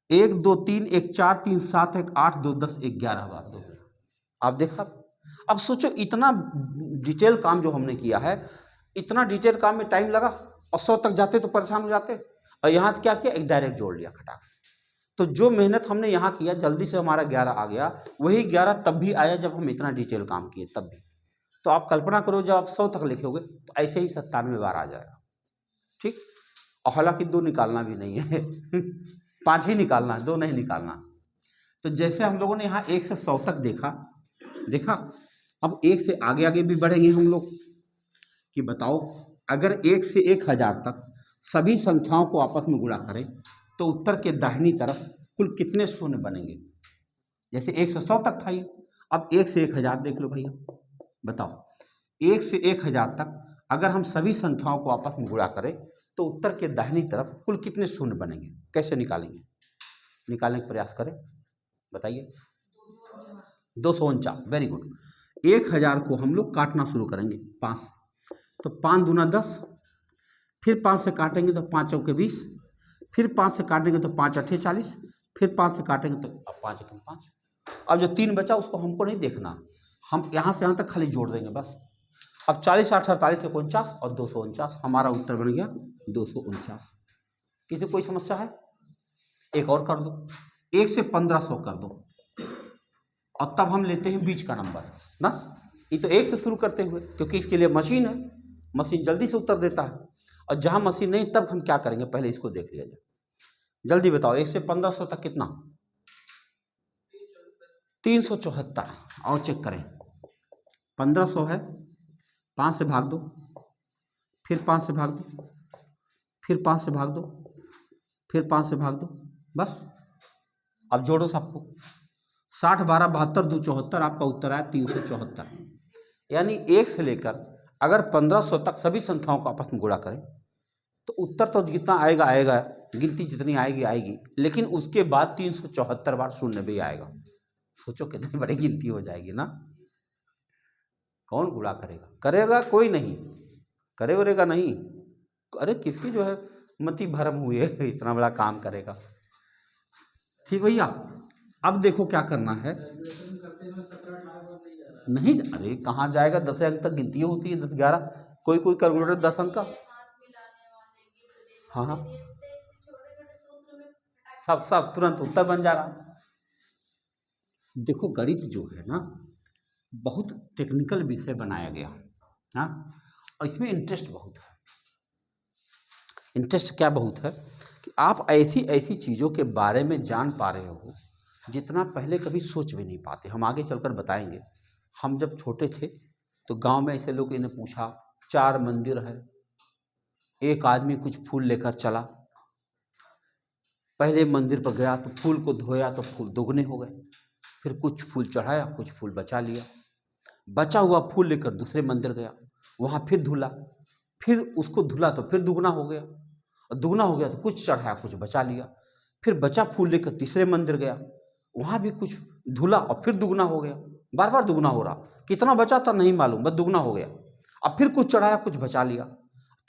1 2 3 1 4 3 7 1 8 2 10 11 बार 2। आप देखा, अब सोचो इतना डिटेल काम जो हमने किया है, इतना डिटेल काम में टाइम लगा, और 100 तक जाते तो परेशान हो जाते, और यहाँ क्या किया, एक डायरेक्ट जोड़ लिया खटाक से। तो जो मेहनत हमने यहाँ किया, जल्दी से हमारा 11 आ गया, वही 11 तब भी आया जब हम इतना डिटेल काम किए तब भी। तो आप कल्पना करो जब आप 100 तक लिखोगे तो ऐसे ही 97 बार आ जाएगा, ठीक। और हालांकि 2 निकालना भी नहीं है 5 ही निकालना है, 2 नहीं निकालना। तो जैसे हम लोगों ने यहाँ 1 से 100 तक देखा, अब 1 से आगे आगे भी बढ़ेंगे हम लोग कि बताओ अगर 1 से 1000 तक सभी संख्याओं को आपस में गुणा करें तो उत्तर के दाहिनी तरफ कुल कितने शून्य बनेंगे। जैसे 1 से 100 तक था ये, अब 1 से 1000 देख लो भैया, बताओ 1 से 1000 तक अगर हम सभी संख्याओं को आपस में गुणा करें तो उत्तर के दाहिनी तरफ कुल कितने शून्य बनेंगे, कैसे निकालेंगे, निकालने का प्रयास करें, बताइए। 249, वेरी गुड। 1000 को हम लोग काटना शुरू करेंगे 5, तो 5 दूना 10, फिर 5 से काटेंगे तो 5 चौके 20, फिर 5 से काटेंगे तो 5 अट्ठे 40, फिर 5 से काटेंगे तो अब 5 एकम 5। अब जो 3 बचा उसको हमको नहीं देखना, हम यहाँ से यहाँ तक खाली जोड़ देंगे बस। अब 40 8 48 49 और 249, हमारा उत्तर बन गया 249। किसी कोई समस्या है? एक और कर दो, 1 से 1500 कर दो, और तब हम लेते हैं बीच का नंबर ना। ये तो 1 से शुरू करते हुए, क्योंकि इसके लिए मशीन है, मशीन जल्दी से उत्तर देता है। और जहाँ मशीन नहीं तब हम क्या करेंगे, पहले इसको देख लिया जाए। जल्दी बताओ 1 से 1500 तक कितना, 374। और चेक करें, 1500 है, 5 से भाग दो, फिर 5 से भाग दो, फिर 5 से भाग दो, फिर 5 से भाग दो, बस। अब जोड़ो सबको, 60 12 72 2 74, आपका उत्तर आया 374। यानी 1 से लेकर अगर 1500 तक सभी संख्याओं को आपस में गुणा करें तो उत्तर तो जितना आएगा आएगा, गिनती जितनी आएगी आएगी, लेकिन उसके बाद 374 बार शून्य भी आएगा। सोचो कितनी बड़ी गिनती हो जाएगी ना। कौन गुणा करेगा, करेगा कोई नहीं, करेगा नहीं, अरे किसकी जो है मति भरम हुई है इतना बड़ा काम करेगा। ठीक भैया, अब देखो क्या करना है। नहीं, अरे कहाँ जाएगा, 10 अंक तक गिनती होती है, 10 11, कोई कोई कैलकुलेटर 10 अंक का। हाँ हाँ, सब तुरंत उत्तर बन जा रहा। देखो गणित जो है ना बहुत टेक्निकल विषय बनाया गया, हाँ, और इसमें इंटरेस्ट बहुत है। इंटरेस्ट क्या बहुत है कि आप ऐसी ऐसी चीज़ों के बारे में जान पा रहे हो जितना पहले कभी सोच भी नहीं पाते। हम आगे चलकर बताएंगे। हम जब छोटे थे तो गांव में ऐसे लोग इन्हें पूछा, 4 मंदिर है, एक आदमी कुछ फूल लेकर चला, पहले मंदिर पर गया तो फूल को धोया तो फूल दुगने हो गए, फिर कुछ फूल चढ़ाया, कुछ फूल बचा लिया, बचा हुआ फूल लेकर दूसरे मंदिर गया, वहाँ फिर धुला, फिर उसको धुला तो फिर दुगना हो गया, और दुगना हो गया तो कुछ चढ़ाया, कुछ बचा लिया, फिर बचा फूल लेकर तीसरे मंदिर गया, वहाँ भी कुछ धुला और फिर दुगना हो गया, बार बार दुगना हो रहा, कितना बचा था नहीं मालूम, बस दुगना हो गया। अब फिर कुछ चढ़ाया, कुछ बचा लिया,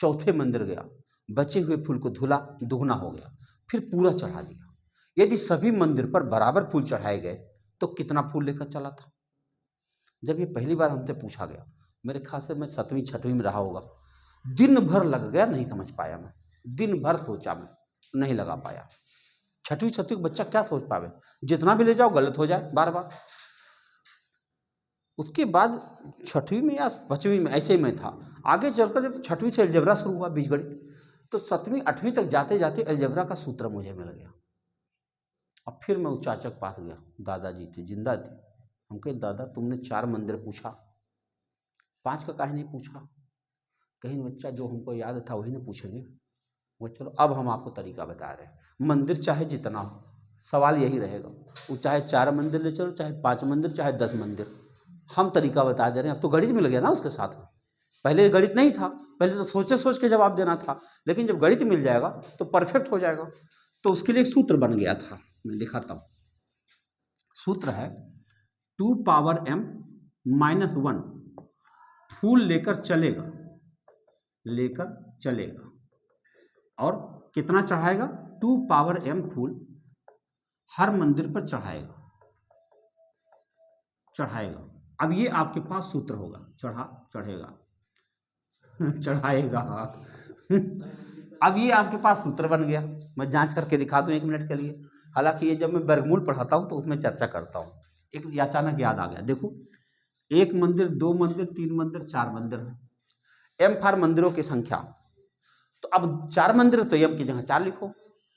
चौथे मंदिर गया, बचे हुए फूल को धुला, दुगना हो गया, फिर पूरा चढ़ा दिया। यदि सभी मंदिर पर बराबर फूल चढ़ाए गए तो कितना फूल लेकर चला था? जब ये पहली बार हमसे पूछा गया, मेरे ख्याल से मैं 7वीं 6वीं में रहा होगा, दिन भर लग गया, नहीं समझ पाया मैं, दिन भर सोचा मैं, नहीं लगा पाया। 6वीं 7वीं का बच्चा क्या सोच पावे, जितना भी ले जाओ गलत हो जाए बार बार। उसके बाद 6वीं में या 5वीं में ऐसे ही मैं था। आगे चलकर जब 6वीं से अलजेब्रा शुरू हुआ, बीजगणित, तो 7वीं 8वीं तक जाते जाते अलजेब्रा का सूत्र मुझे मिल गया। अब फिर मैं उस चाचा के पास गया, दादाजी थे, जिंदा थे। हम कहे दादा तुमने 4 मंदिर पूछा, 5 का काहे नहीं पूछा? कहीं बच्चा जो हमको याद था वही ना पूछेंगे। वो चलो अब हम आपको तरीका बता रहे हैं, मंदिर चाहे जितना हो, सवाल यही रहेगा, वो चाहे 4 मंदिर ले चलो, चाहे 5 मंदिर, चाहे 10 मंदिर, हम तरीका बता दे रहे हैं। अब तो गणित मिल गया ना उसके साथ में, पहले गणित नहीं था, पहले तो सोच के जवाब देना था, लेकिन जब गणित मिल जाएगा तो परफेक्ट हो जाएगा। तो उसके लिए एक सूत्र बन गया था, मैं दिखाता हूँ। सूत्र है 2 पावर m - 1 फूल लेकर चलेगा और कितना चढ़ाएगा? 2 पावर m फूल हर मंदिर पर चढ़ाएगा। अब ये आपके पास सूत्र होगा, चढ़ाएगा अब ये आपके पास सूत्र बन गया। मैं जांच करके दिखा दूं 1 मिनट के लिए। हालांकि ये जब मैं वर्गमूल पढ़ाता हूं तो उसमें चर्चा करता हूं। एक अचानक याद आ गया, देखो 1 मंदिर, 2 मंदिर, 3 मंदिर, 4 मंदिर है। m फॉर मंदिरों की संख्या, तो अब 4 मंदिर तो m की जगह 4 लिखो,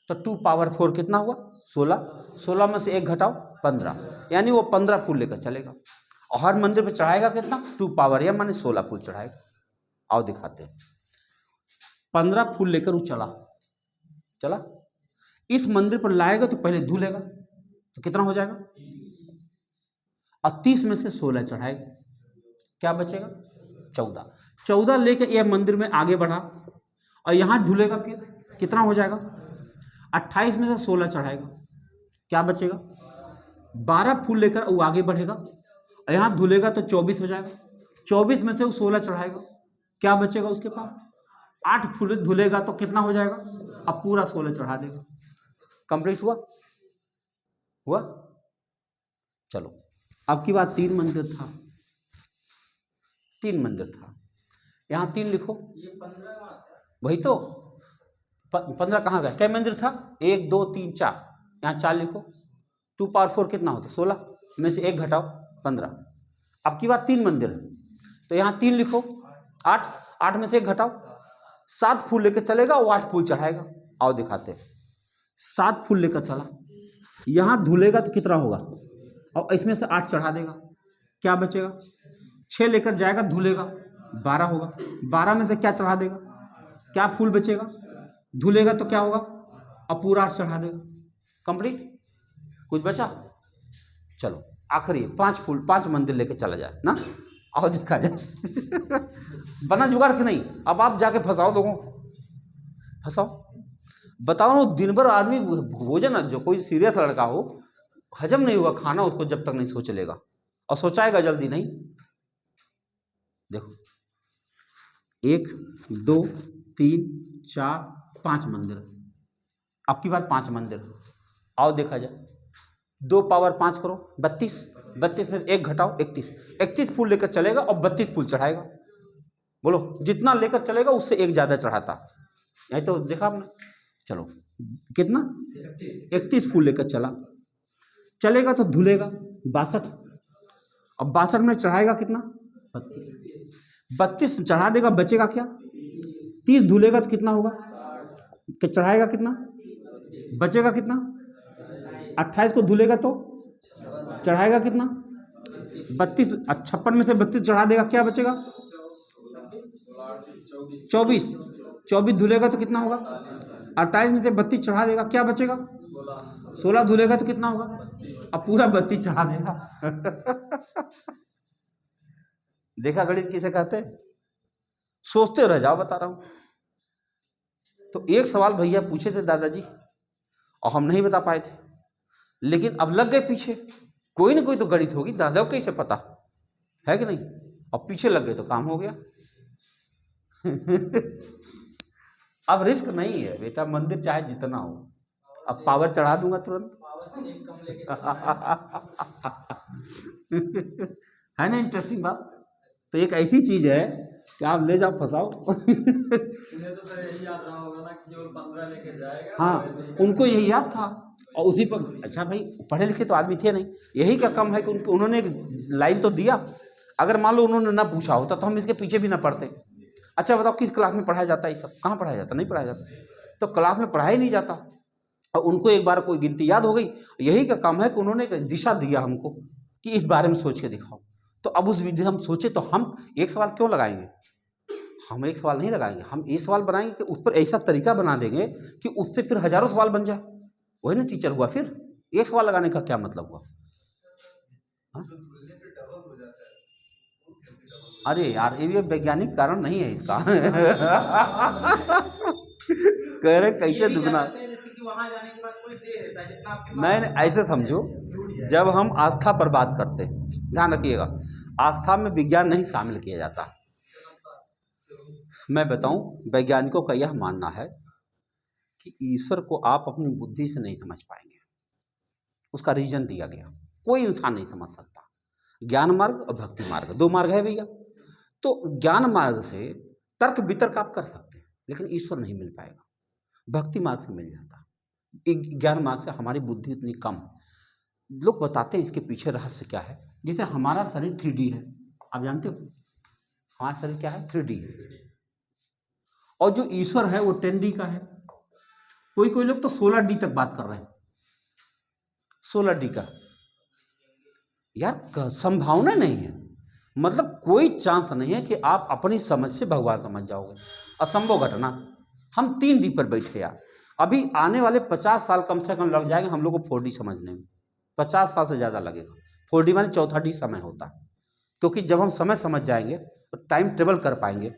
तो 2 पावर 4 कितना हुआ? 16। 16 में से 1 घटाओ 15, यानी वो 15 फूल लेकर चलेगा। और हर मंदिर पर चढ़ाएगा कितना? 2 पावर m माने 16 फूल चढ़ाएगा। आओ दिखाते हैं। 15 फूल लेकर वो चला, इस मंदिर पर लाएगा तो पहले धुलेगा, तो कितना हो जाएगा? और 30 में से 16 चढ़ाएगा, क्या बचेगा? 14। 14 लेकर यह मंदिर में आगे बढ़ा और यहां धुलेगा, फिर कितना हो जाएगा? 28 में से 16 चढ़ाएगा, क्या बचेगा? 12 फूल लेकर वो आगे बढ़ेगा और यहां धुलेगा तो 24 हो जाएगा। 24 में से वो 16 चढ़ाएगा, क्या बचेगा उसके पास? 8 फूल धुलेगा तो कितना हो जाएगा? अब पूरा 16 चढ़ा देगा। कंप्लीट हुआ? चलो अब की बात 3 मंदिर था, यहाँ 3 लिखो। वही तो 15 कहाँ गया? क्या मंदिर था? 1 2 3 4, यहाँ 4 लिखो। 2 पावर 4 कितना होता? 16 में से 1 घटाओ 15। अब की बात 3 मंदिर है, तो यहाँ 3 लिखो। 8 में से 1 घटाओ, 7 फूल लेकर चलेगा, वो 8 फूल चढ़ाएगा। आओ दिखाते हैं। 7 फूल लेकर चला, यहाँ धुलेगा तो कितना होगा? और इसमें से 8 चढ़ा देगा, क्या बचेगा? 6 लेकर जाएगा, धुलेगा 12 होगा। 12 में से क्या चढ़ा देगा? क्या फूल बचेगा? धुलेगा तो क्या होगा? अब पूरा 8 चढ़ा देगा। कंप्लीट? कुछ बचा? चलो आखिरी 5 फूल, 5 मंदिर लेके चला जाए ना। आओ देखा जाए बना जुगाड़ कि नहीं? अब आप जाके फंसाओ लोगों को, फंसाओ, बताओ ना। दिन भर आदमी भोजन, जो कोई सीरियस लड़का हो, हजम नहीं हुआ खाना उसको जब तक नहीं सोच लेगा, और सोचाएगा जल्दी नहीं। देखो 1 2 3 4 5 मंदिर, अब की बार 5 मंदिर। आओ देखा जाए। 2 पावर 5 करो 32, 32 में 1 घटाओ 31। 31 फूल लेकर चलेगा और 32 फूल चढ़ाएगा। बोलो, जितना लेकर चलेगा उससे 1 ज़्यादा चढ़ाता। यही तो देखा आपने। चलो कितना? 31 फूल लेकर चलेगा तो धुलेगा 62। अब 62 में चढ़ाएगा कितना? 32 चढ़ा देगा, बचेगा क्या? 30 धुलेगा तो कितना होगा? चढ़ाएगा कितना? बचेगा कितना? 28 को धुलेगा तो चढ़ाएगा कितना? 32। 56 में से 32 चढ़ा देगा, क्या बचेगा? 24 धुलेगा तो कितना होगा? 28 में से 32 चढ़ा देगा, क्या बचेगा? 16 धुलेगा तो कितना होगा? अब पूरा 32 चढ़ा देगा देखा गणित किसे कहते? सोचते रह जाओ, बता रहा हूं। तो एक सवाल भैया पूछे थे दादाजी, और हम नहीं बता पाए थे, लेकिन अब लग गए पीछे। कोई ना कोई तो गणित होगी, दादा को कैसे पता है कि नहीं? अब पीछे लग गए तो काम हो गया अब रिस्क नहीं है बेटा, मंदिर चाहे जितना हो, अब पावर चढ़ा दूंगा तुरंत है ना इंटरेस्टिंग बात। तो एक ऐसी चीज है कि आप ले जाओ फंसाओ। उन्हें तो सर यही याद रहा होगा ना कि केवल 15 लेके जाएगा हाँ, और ऐसे ही उनको यही याद था और उसी पर। अच्छा भाई, पढ़े लिखे तो आदमी थे नहीं, यही का कम है कि उन्होंने एक लाइन तो दिया। अगर मान लो उन्होंने ना पूछा होता तो हम इसके पीछे भी ना पढ़ते। अच्छा बताओ, किस क्लास में पढ़ाया जाता है ये सब? कहाँ पढ़ाया जाता? नहीं पढ़ाया जाता। तो क्लास में पढ़ाया ही नहीं जाता और उनको एक बार कोई गिनती याद हो गई। यही का काम है कि उन्होंने एक दिशा दिया हमको कि इस बारे में सोच के दिखाओ। तो अब उस विधि हम सोचे तो हम एक सवाल क्यों लगाएंगे? हम एक सवाल नहीं लगाएंगे, हम ये सवाल बनाएंगे कि उस पर ऐसा तरीका बना देंगे कि उससे फिर हजारों सवाल बन जाए। वही ना टीचर हुआ। फिर एक सवाल लगाने का क्या मतलब हुआ? हाँ? जो धुलने पे डबल हो जाता है वो कैसे डबल हो अरे यार, ये वैज्ञानिक कारण नहीं है इसका। कह रहे कैसे दुगना। जैसे कि वहां जाने के बाद कोई दे देता है जितना आपके नहीं नहीं, ऐसे समझो, जब हम आस्था पर बात करते हैं, ध्यान रखिएगा, आस्था में विज्ञान नहीं शामिल किया जाता। मैं बताऊं, वैज्ञानिकों का यह मानना है कि ईश्वर को आप अपनी बुद्धि से नहीं समझ पाएंगे। उसका रीजन दिया गया, कोई इंसान नहीं समझ सकता। ज्ञान मार्ग और भक्ति मार्ग, दो मार्ग है भैया। तो ज्ञान मार्ग से तर्क वितर्क आप कर सकते हैं, लेकिन ईश्वर नहीं मिल पाएगा। भक्ति मार्ग से मिल जाता। ज्ञान मार्ग से हमारी बुद्धि इतनी कम। लोग बताते हैं इसके पीछे रहस्य क्या है। जैसे हमारा शरीर 3D है, आप जानते हो हमारा शरीर क्या है? 3D है। और जो ईश्वर है वो 10D का है। कोई कोई लोग तो 16D तक बात कर रहे हैं, 16D का। यार संभावना नहीं है, मतलब कोई चांस नहीं है कि आप अपनी समझ से भगवान समझ जाओगे। असंभव घटना। हम 3D पर बैठे यार। अभी आने वाले 50 साल कम से कम लग जाएंगे हम लोग को 4D समझने में। 50 साल से ज़्यादा लगेगा। 4D माने चौथा D समय होता है, क्योंकि जब हम समय समझ जाएंगे तो टाइम ट्रेवल कर पाएंगे।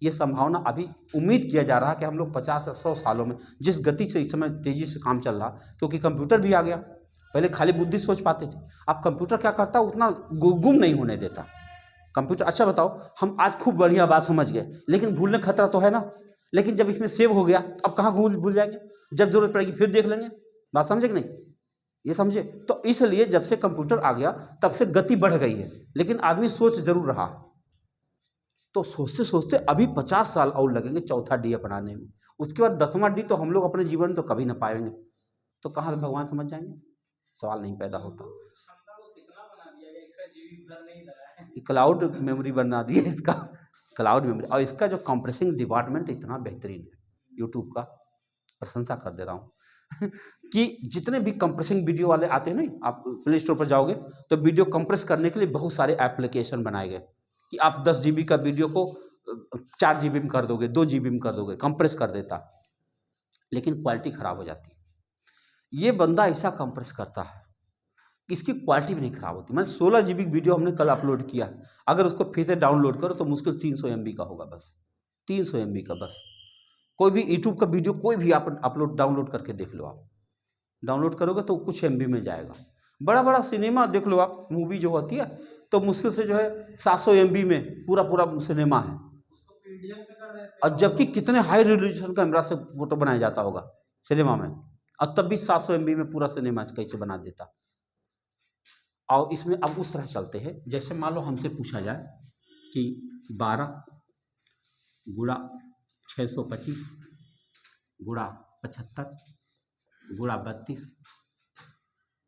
ये संभावना अभी उम्मीद किया जा रहा है कि हम लोग 50 या 100 सालों में, जिस गति से इस समय तेज़ी से काम चल रहा, क्योंकि कंप्यूटर भी आ गया। पहले खाली बुद्धि सोच पाते थे, अब कंप्यूटर क्या करता है, उतना गुम नहीं होने देता कंप्यूटर। अच्छा बताओ, हम आज खूब बढ़िया बात समझ गए, लेकिन भूलने खतरा तो है ना। लेकिन जब इसमें सेव हो गया, अब कहाँ भूल जाएंगे? जब जरूरत पड़ेगी फिर देख लेंगे। बात समझे कि नहीं? ये समझे? तो इसलिए जब से कंप्यूटर आ गया तब से गति बढ़ गई है, लेकिन आदमी सोच जरूर रहा। तो सोचते सोचते अभी 50 साल और लगेंगे चौथा डी अपनाने में। उसके बाद 10वां डी तो हम लोग अपने जीवन में तो कभी ना पाएंगे। तो कहाँ से भगवान समझ जाएंगे? सवाल नहीं पैदा होता। क्लाउड मेमोरी बना दी है इसका, क्लाउड मेमोरी। और इसका जो कंप्रेसिंग डिपार्टमेंट इतना बेहतरीन है, यूट्यूब का प्रशंसा कर दे रहा हूँ। कि जितने भी कंप्रेसिंग वीडियो वाले आते हैं ना, आप प्ले स्टोर पर जाओगे तो वीडियो कंप्रेस करने के लिए बहुत सारे एप्लीकेशन बनाए गए कि आप 10 GB का वीडियो को 4 GB में कर दोगे, 2 GB में कर दोगे, कंप्रेस कर देता, लेकिन क्वालिटी खराब हो जाती है। ये बंदा ऐसा कंप्रेस करता है कि इसकी क्वालिटी भी नहीं खराब होती। मैंने 16 GB वीडियो हमने कल अपलोड किया, अगर उसको फिर से डाउनलोड करो तो मुश्किल 300 MB का होगा, बस 300 MB का। बस कोई भी यूट्यूब का वीडियो कोई भी आप डाउनलोड करके देख लो। आप डाउनलोड करोगे तो कुछ MB में जाएगा। बड़ा बड़ा सिनेमा देख लो आप, मूवी जो होती है तो मुश्किल से जो है 700 MB में पूरा सिनेमा है। और जबकि कितने हाई रेजोल्यूशन कैमरा से फोटो बनाया जाता होगा सिनेमा में, और तब भी 700 MB में पूरा सिनेमा कैसे बना देता। और इसमें अब उस तरह चलते हैं, जैसे मान लो हमसे पूछा जाए कि 12 गुणा 625 गुणा 75 गुणा 32,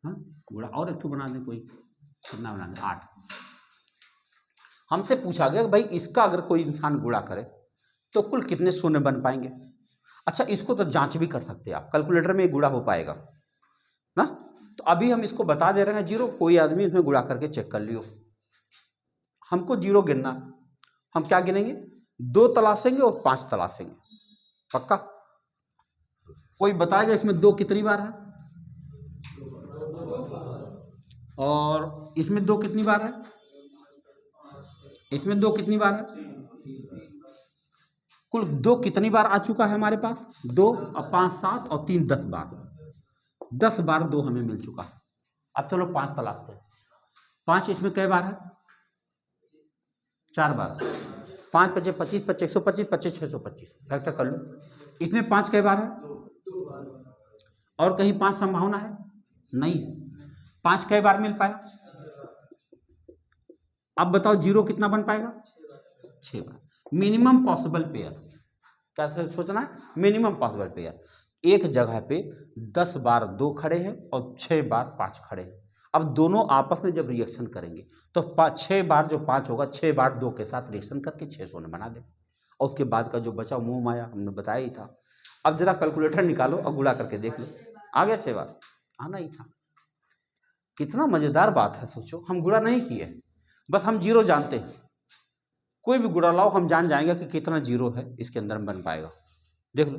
हाँ गुणा और एक तो बना दें, कोई कितना बना दें, 8। हमसे पूछा गया कि भाई इसका अगर कोई इंसान गुणा करे तो कुल कितने शून्य बन पाएंगे। अच्छा, इसको तो जांच भी कर सकते हैं आप, कैलकुलेटर में गुणा हो पाएगा ना। तो अभी हम इसको बता दे रहे हैं 0, कोई आदमी इसमें गुणा करके चेक कर लियो। हमको 0 गिनना, हम क्या गिनेंगे? 2 तलाशेंगे और 5 तलाशेंगे, पक्का। कोई बताएगा इसमें 2 कितनी बार है, और इसमें 2 कितनी बार है, इसमें 2 कितनी बार है, कुल 2 कितनी बार आ चुका है हमारे पास? 2 और 5 7 और 3 10 बार। 10 बार 2 हमें मिल चुका है। अब चलो 5 तलाशते हैं। 5 इसमें कई बार है? 4 बार। 5 5 25 25 125 25 625, फैक्टर कर लो। इसमें 5 कई बार है? और कहीं 5 संभावना है? नहीं। 5 कई बार मिल पाया? अब बताओ जीरो कितना बन पाएगा? 6 बार। मिनिमम पॉसिबल पेयर क्या सोचना है? Minimum possible pair. एक जगह पे 10 बार 2 खड़े हैं और 6 बार 5 खड़े हैं। अब दोनों आपस में जब रिएक्शन करेंगे तो 6 बार जो 5 होगा 6 बार 2 के साथ रिएक्शन करके 6 शून्य बना दे, और उसके बाद का जो बचा मुंह माया हमने बताया ही था। अब जरा कैलकुलेटर निकालो और गुणा करके देख लो, आ गया 6 बार? आना ही था। कितना मजेदार बात है, सोचो हम गुणा नहीं किए, बस हम जीरो जानते हैं। कोई भी गुणा लाओ हम जान जाएंगे कि कितना जीरो है इसके अंदर में बन पाएगा। देख लो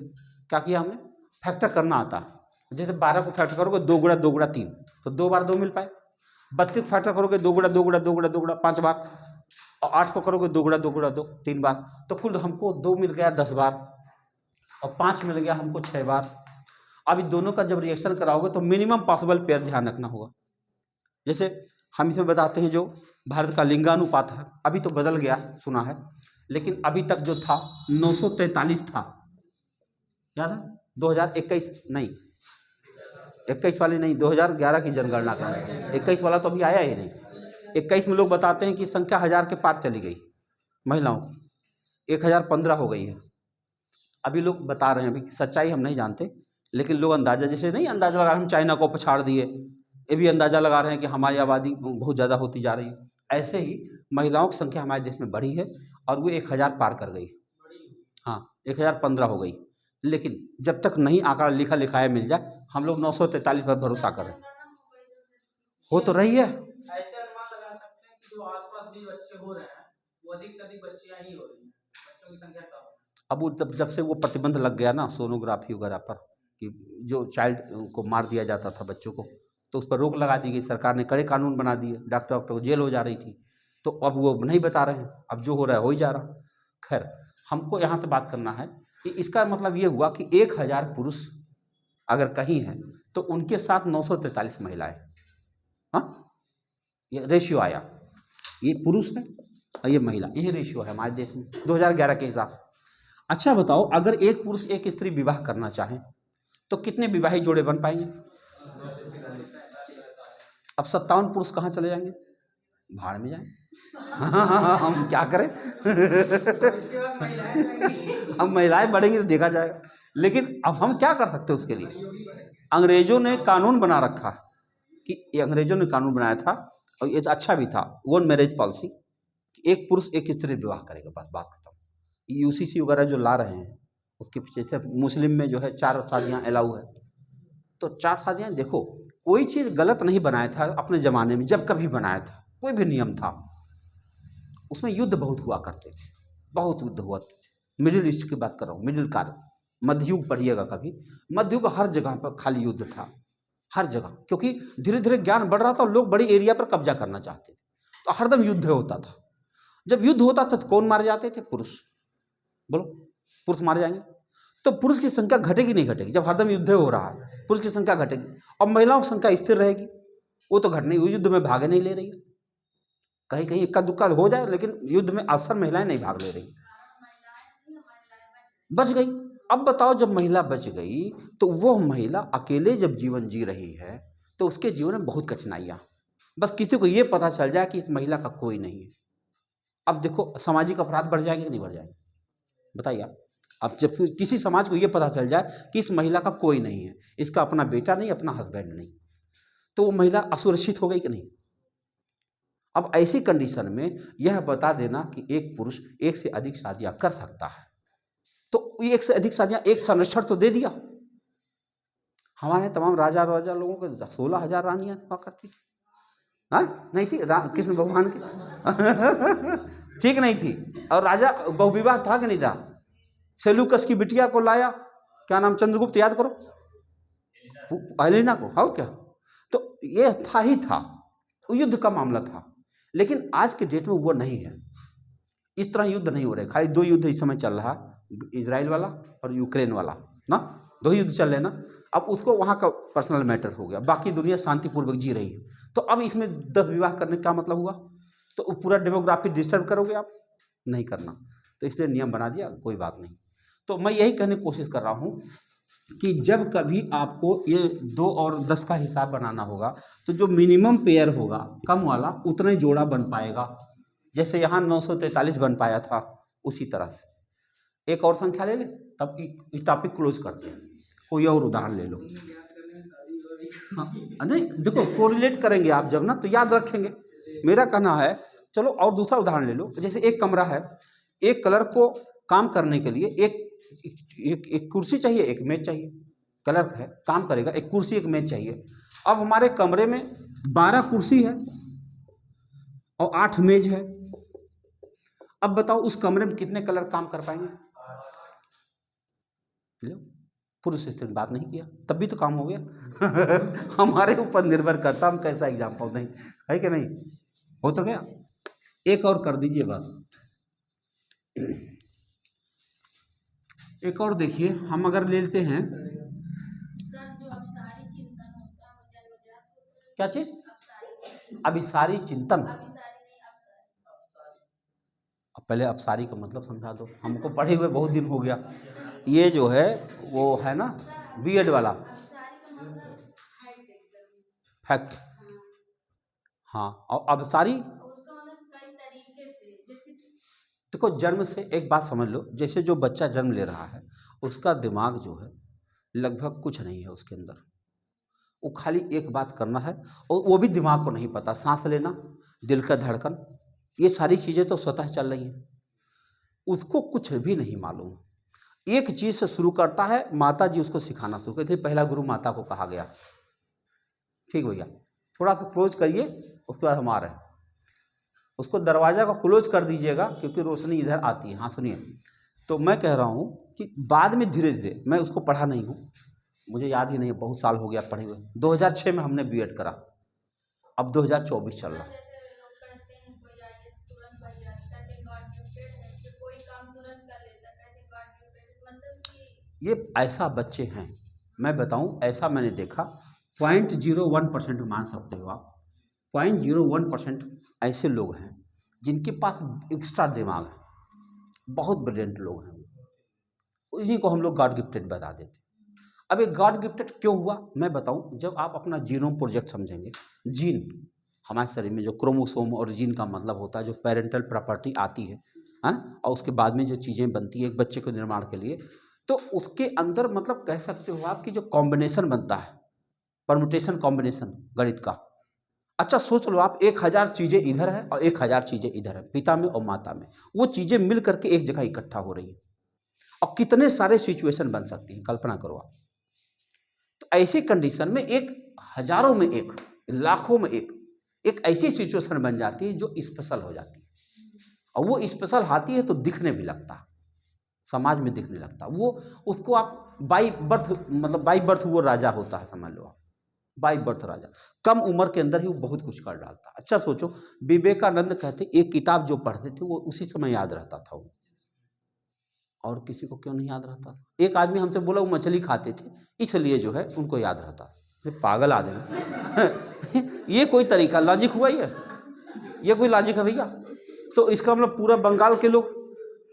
क्या किया हमने, फैक्टर करना आता है। जैसे 12 को फैक्टर करोगे 2 गुणा 2 गुणा 3 तो 2 बार 2 मिल पाए। 32 को फैक्टर करोगे 2 गुणा 2 गुणा 2 गुणा 2 गुणा 5 बार, और 8 को करोगे 2 गुणा 2 गुणा 2 3 बार, तो कुल हमको 2 मिल गया 10 बार और 5 मिल गया हमको 6 बार। अब इन दोनों का जब रिएक्शन कराओगे तो मिनिमम पॉसिबल पेयर ध्यान रखना होगा। जैसे हम इसमें बताते हैं जो भारत का लिंगानुपात है, अभी तो बदल गया सुना है, लेकिन अभी तक जो था 943 था। याद है? 2021 नहीं, 21 वाली नहीं, 2011 की जनगणना का अनुसार 21 वाला तो अभी आया ही नहीं। 21 में लोग बताते हैं कि संख्या 1000 के पार चली गई महिलाओं की, 1015 हो गई है। अभी लोग बता रहे हैं, अभी सच्चाई हम नहीं जानते, लेकिन लोग अंदाजा, जैसे नहीं अंदाजा लगा रहे हैं हम चाइना को पछाड़ दिए, ये भी अंदाजा लगा रहे हैं कि हमारी आबादी बहुत ज़्यादा होती जा रही है। ऐसे ही महिलाओं की संख्या हमारे देश में बढ़ी है और वो 1000 पार कर गई। हाँ, 1015 हो गई, लेकिन जब तक नहीं आंकड़ा लिखा लिखाया मिल जाए हम लोग 943 पर भरोसा करें। हो तो रही है। ऐसे अनुमान लगा सकते हैं कि जो आसपास भी बच्चे हो रहे हैं वो अधिक से अधिक बच्चियां ही हो रही हैं, बच्चों की संख्या कम है। अब वो जब से वो प्रतिबंध लग गया ना सोनोग्राफी वगैरह पर, कि जो चाइल्ड को मार दिया जाता था बच्चों को, तो उस पर रोक लगा दी गई। सरकार ने कड़े कानून बना दिए, डॉक्टर को जेल हो जा रही थी, तो अब वो नहीं बता रहे हैं, अब जो हो रहा है हो ही जा रहा। खैर, हमको यहाँ से बात करना है कि इसका मतलब ये हुआ कि 1000 पुरुष अगर कहीं हैं तो उनके साथ 943 महिलाएं। हाँ, ये रेशियो आया, ये पुरुष है और ये महिला, ये रेशियो है हमारे देश में 2011 के हिसाब से। अच्छा बताओ, अगर एक पुरुष एक स्त्री विवाह करना चाहे तो कितने विवाहित जोड़े बन पाएंगे? अब 57 पुरुष कहाँ चले जाएंगे? भाड़ में जाएं। हम क्या करें? हम महिलाएं बढ़ेंगी तो देखा जाएगा, लेकिन अब हम क्या कर सकते हैं उसके लिए? अंग्रेजों ने कानून बना रखा कि अंग्रेजों ने कानून बनाया था, और ये अच्छा भी था, वन मैरिज पॉलिसी, एक पुरुष एक स्त्री विवाह करेगा, बस बात खत्म। यूसीसी वगैरह जो ला रहे हैं उसके पीछे से मुस्लिम में जो है 4 शादियाँ अलाउ है, तो 4 शादियाँ। देखो, कोई चीज़ गलत नहीं बनाया था अपने ज़माने में, जब कभी बनाया था कोई भी नियम था, उसमें युद्ध बहुत हुआ करते थे, बहुत युद्ध हुआ थे। मिडिल ईस्ट की बात कर रहा हूँ, मिडिल काल, मध्ययुग पढ़िएगा कभी, मध्ययुग हर जगह पर खाली युद्ध था, हर जगह, क्योंकि धीरे धीरे ज्ञान बढ़ रहा था और लोग बड़ी एरिया पर कब्जा करना चाहते थे, तो हरदम युद्ध होता था। जब युद्ध होता था तो कौन मारे जाते थे? पुरुष। बोलो, पुरुष मारे जाएंगे तो पुरुष की संख्या घटेगी नहीं घटेगी? जब हरदम युद्ध हो रहा है पुरुष की संख्या घटेगी, और महिलाओं की संख्या स्थिर रहेगी, वो तो घट नहीं, वो युद्ध में भागे नहीं ले रही है। कहीं कहीं इक्का दुक्का हो जाए, लेकिन युद्ध में अक्सर महिलाएं नहीं भाग ले रही, बच गई। अब बताओ, जब महिला बच गई तो वो महिला अकेले जब जीवन जी रही है तो उसके जीवन में बहुत कठिनाइयाँ, बस किसी को ये पता चल जाए कि इस महिला का कोई नहीं है। अब देखो, सामाजिक अपराध बढ़ जाएंगे कि नहीं बढ़ जाएंगे? बताइए आप। अब जब किसी समाज को ये पता चल जाए कि इस महिला का कोई नहीं है, इसका अपना बेटा नहीं, अपना हस्बैंड नहीं, तो वो महिला असुरक्षित हो गई कि नहीं? अब ऐसी कंडीशन में यह बता देना कि एक पुरुष एक से अधिक शादियां कर सकता है, तो एक से अधिक शादियां, एक संरक्षण तो दे दिया। हमारे तमाम राजा लोगों को 16,000 रानियां हुआ करती थी। हाँ, नहीं थी? कृष्ण भगवान की ठीक नहीं थी। और राजा बहुविवाह था कि नहीं था? सेल्यूकस की बिटिया को लाया, क्या नाम, चंद्रगुप्त, याद करो, एलिना को, हाँ क्या, तो ये था ही था, तो युद्ध का मामला था। लेकिन आज के डेट में वो नहीं है, इस तरह युद्ध नहीं हो रहे। खाली 2 युद्ध इस समय चल रहा, इजराइल वाला और यूक्रेन वाला ना, 2 युद्ध चल रहे ना। अब उसको वहाँ का पर्सनल मैटर हो गया, बाकी दुनिया शांतिपूर्वक जी रही है। तो अब इसमें 10 विवाह करने का मतलब हुआ, तो पूरा डेमोग्राफी डिस्टर्ब करोगे आप? नहीं करना, तो इसलिए नियम बना दिया, कोई बात नहीं। तो मैं यही कहने की कोशिश कर रहा हूँ कि जब कभी आपको ये 2 और 10 का हिसाब बनाना होगा, तो जो मिनिमम पेयर होगा कम वाला, उतना ही जोड़ा बन पाएगा। जैसे यहाँ 943 बन पाया था, उसी तरह से एक और संख्या ले ले, तब इस टॉपिक क्लोज करते हैं। कोई और उदाहरण ले लो। हाँ नहीं, देखो कोरिलेट करेंगे आप जब ना, तो याद रखेंगे। मेरा कहना है, चलो और दूसरा उदाहरण ले लो। जैसे एक कमरा है, एक कलर को काम करने के लिए एक कुर्सी चाहिए, एक मेज चाहिए। कलर है, काम करेगा, एक कुर्सी एक मेज चाहिए। अब हमारे कमरे में 12 कुर्सी है और 8 मेज है। अब बताओ उस कमरे में कितने कलर काम कर पाएंगे? लो, पुरुष स्त्री ने बात नहीं किया, तब भी तो काम हो गया। हमारे ऊपर निर्भर करता हम कैसा एग्जाम्पल दें, है कि नहीं? हो तो गया। एक और कर दीजिए बस। एक और देखिए, हम अगर लेते हैं क्या चीज? अभिसारी चिंतन। अब पहले अपसारी का मतलब समझा दो, हमको पढ़े हुए बहुत दिन हो गया। ये जो है वो है ना बीएड वाला फैक्ट। हाँ, और अभिसारी देखो, जन्म से एक बात समझ लो, जैसे जो बच्चा जन्म ले रहा है उसका दिमाग जो है लगभग कुछ नहीं है उसके अंदर। वो खाली एक बात करना है, और वो भी दिमाग को नहीं पता। सांस लेना, दिल का धड़कन, ये सारी चीज़ें तो स्वतः चल रही हैं, उसको कुछ भी नहीं मालूम। एक चीज़ से शुरू करता है, माता जी उसको सिखाना शुरू करती है। पहला गुरु माता को कहा गया। ठीक भैया, थोड़ा सा क्लोज करिए, उसके बाद हम आ रहे हैं। उसको दरवाज़ा को क्लोज कर दीजिएगा क्योंकि रोशनी इधर आती है। हाँ सुनिए, तो मैं कह रहा हूँ कि बाद में धीरे धीरे, मैं उसको पढ़ा नहीं हूँ, मुझे याद ही नहीं है, बहुत साल हो गया पढ़े हुए। 2006 में हमने बीएड करा, अब 2024 चल रहा। ये ऐसा बच्चे हैं, मैं बताऊं, ऐसा मैंने देखा। 0.01% मान सकते हो आप, 0.01% ऐसे लोग हैं जिनके पास एक्स्ट्रा दिमाग है, बहुत ब्रिलियंट लोग हैं। इन्हीं को हम लोग गॉड गिफ्टेड बता देते। अब ये गॉड गिफ्टेड क्यों हुआ मैं बताऊं। जब आप अपना जीनोम प्रोजेक्ट समझेंगे, जीन हमारे शरीर में जो क्रोमोसोम और जीन का मतलब होता है, जो पेरेंटल प्रॉपर्टी आती है ना, और उसके बाद में जो चीज़ें बनती है एक बच्चे के निर्माण के लिए, तो उसके अंदर मतलब कह सकते हो आप कि जो कॉम्बिनेशन बनता है, परम्यूटेशन कॉम्बिनेशन गणित का। अच्छा सोच लो आप, 1000 चीज़ें इधर है और 1000 चीज़ें इधर है, पिता में और माता में। वो चीज़ें मिल करके एक जगह इकट्ठा हो रही हैं और कितने सारे सिचुएशन बन सकती हैं, कल्पना करो आप। तो ऐसी कंडीशन में एक हजारों में एक, लाखों में एक ऐसी सिचुएशन बन जाती है जो स्पेशल हो जाती है। और वो स्पेशल आती है तो दिखने भी लगता है, समाज में दिखने लगता है। वो उसको आप बाई बर्थ, मतलब बाई बर्थ वो राजा होता है, समझ लो आप, बाई बर्थ राजा। कम उम्र के अंदर ही वो बहुत कुछ कर डालता है। अच्छा सोचो, विवेकानंद कहते एक किताब जो पढ़ते थे वो उसी समय याद रहता था वो, और किसी को क्यों नहीं याद रहता था? एक आदमी हमसे बोला वो मछली खाते थे इसलिए जो है उनको याद रहता था। ये पागल आदमी। ये कोई तरीका, लॉजिक हुआ ये कोई लॉजिक है भैया? तो इसका मतलब पूरा बंगाल के लोग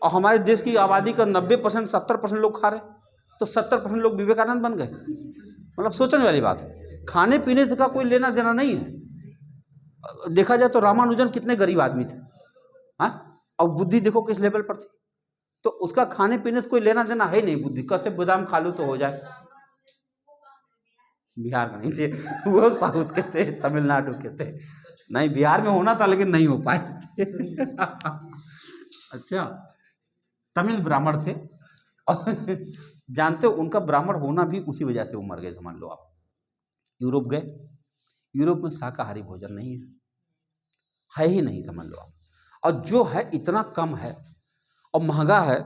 और हमारे देश की आबादी का 90% 70% लोग खा रहे, तो 70% लोग विवेकानंद बन गए। मतलब सोचने वाली बात है। खाने पीने का कोई लेना देना नहीं है। देखा जाए तो रामानुजन कितने गरीब आदमी थे, हाँ, और बुद्धि देखो किस लेवल पर थी। तो उसका खाने पीने से कोई लेना देना है नहीं। बुद्धि कहते बादाम खा लो तो हो जाए। बिहार का नहीं थे वो, साउथ के थे, तमिलनाडु के थे। नहीं, बिहार में होना था लेकिन नहीं हो पाए। अच्छा, तमिल ब्राह्मण थे और जानते हो उनका ब्राह्मण होना भी उसी वजह से वो मर गए, समझ लो आप। यूरोप गए, यूरोप में शाकाहारी भोजन नहीं है ही नहीं, समझ लो आप। और जो है इतना कम है और महंगा है,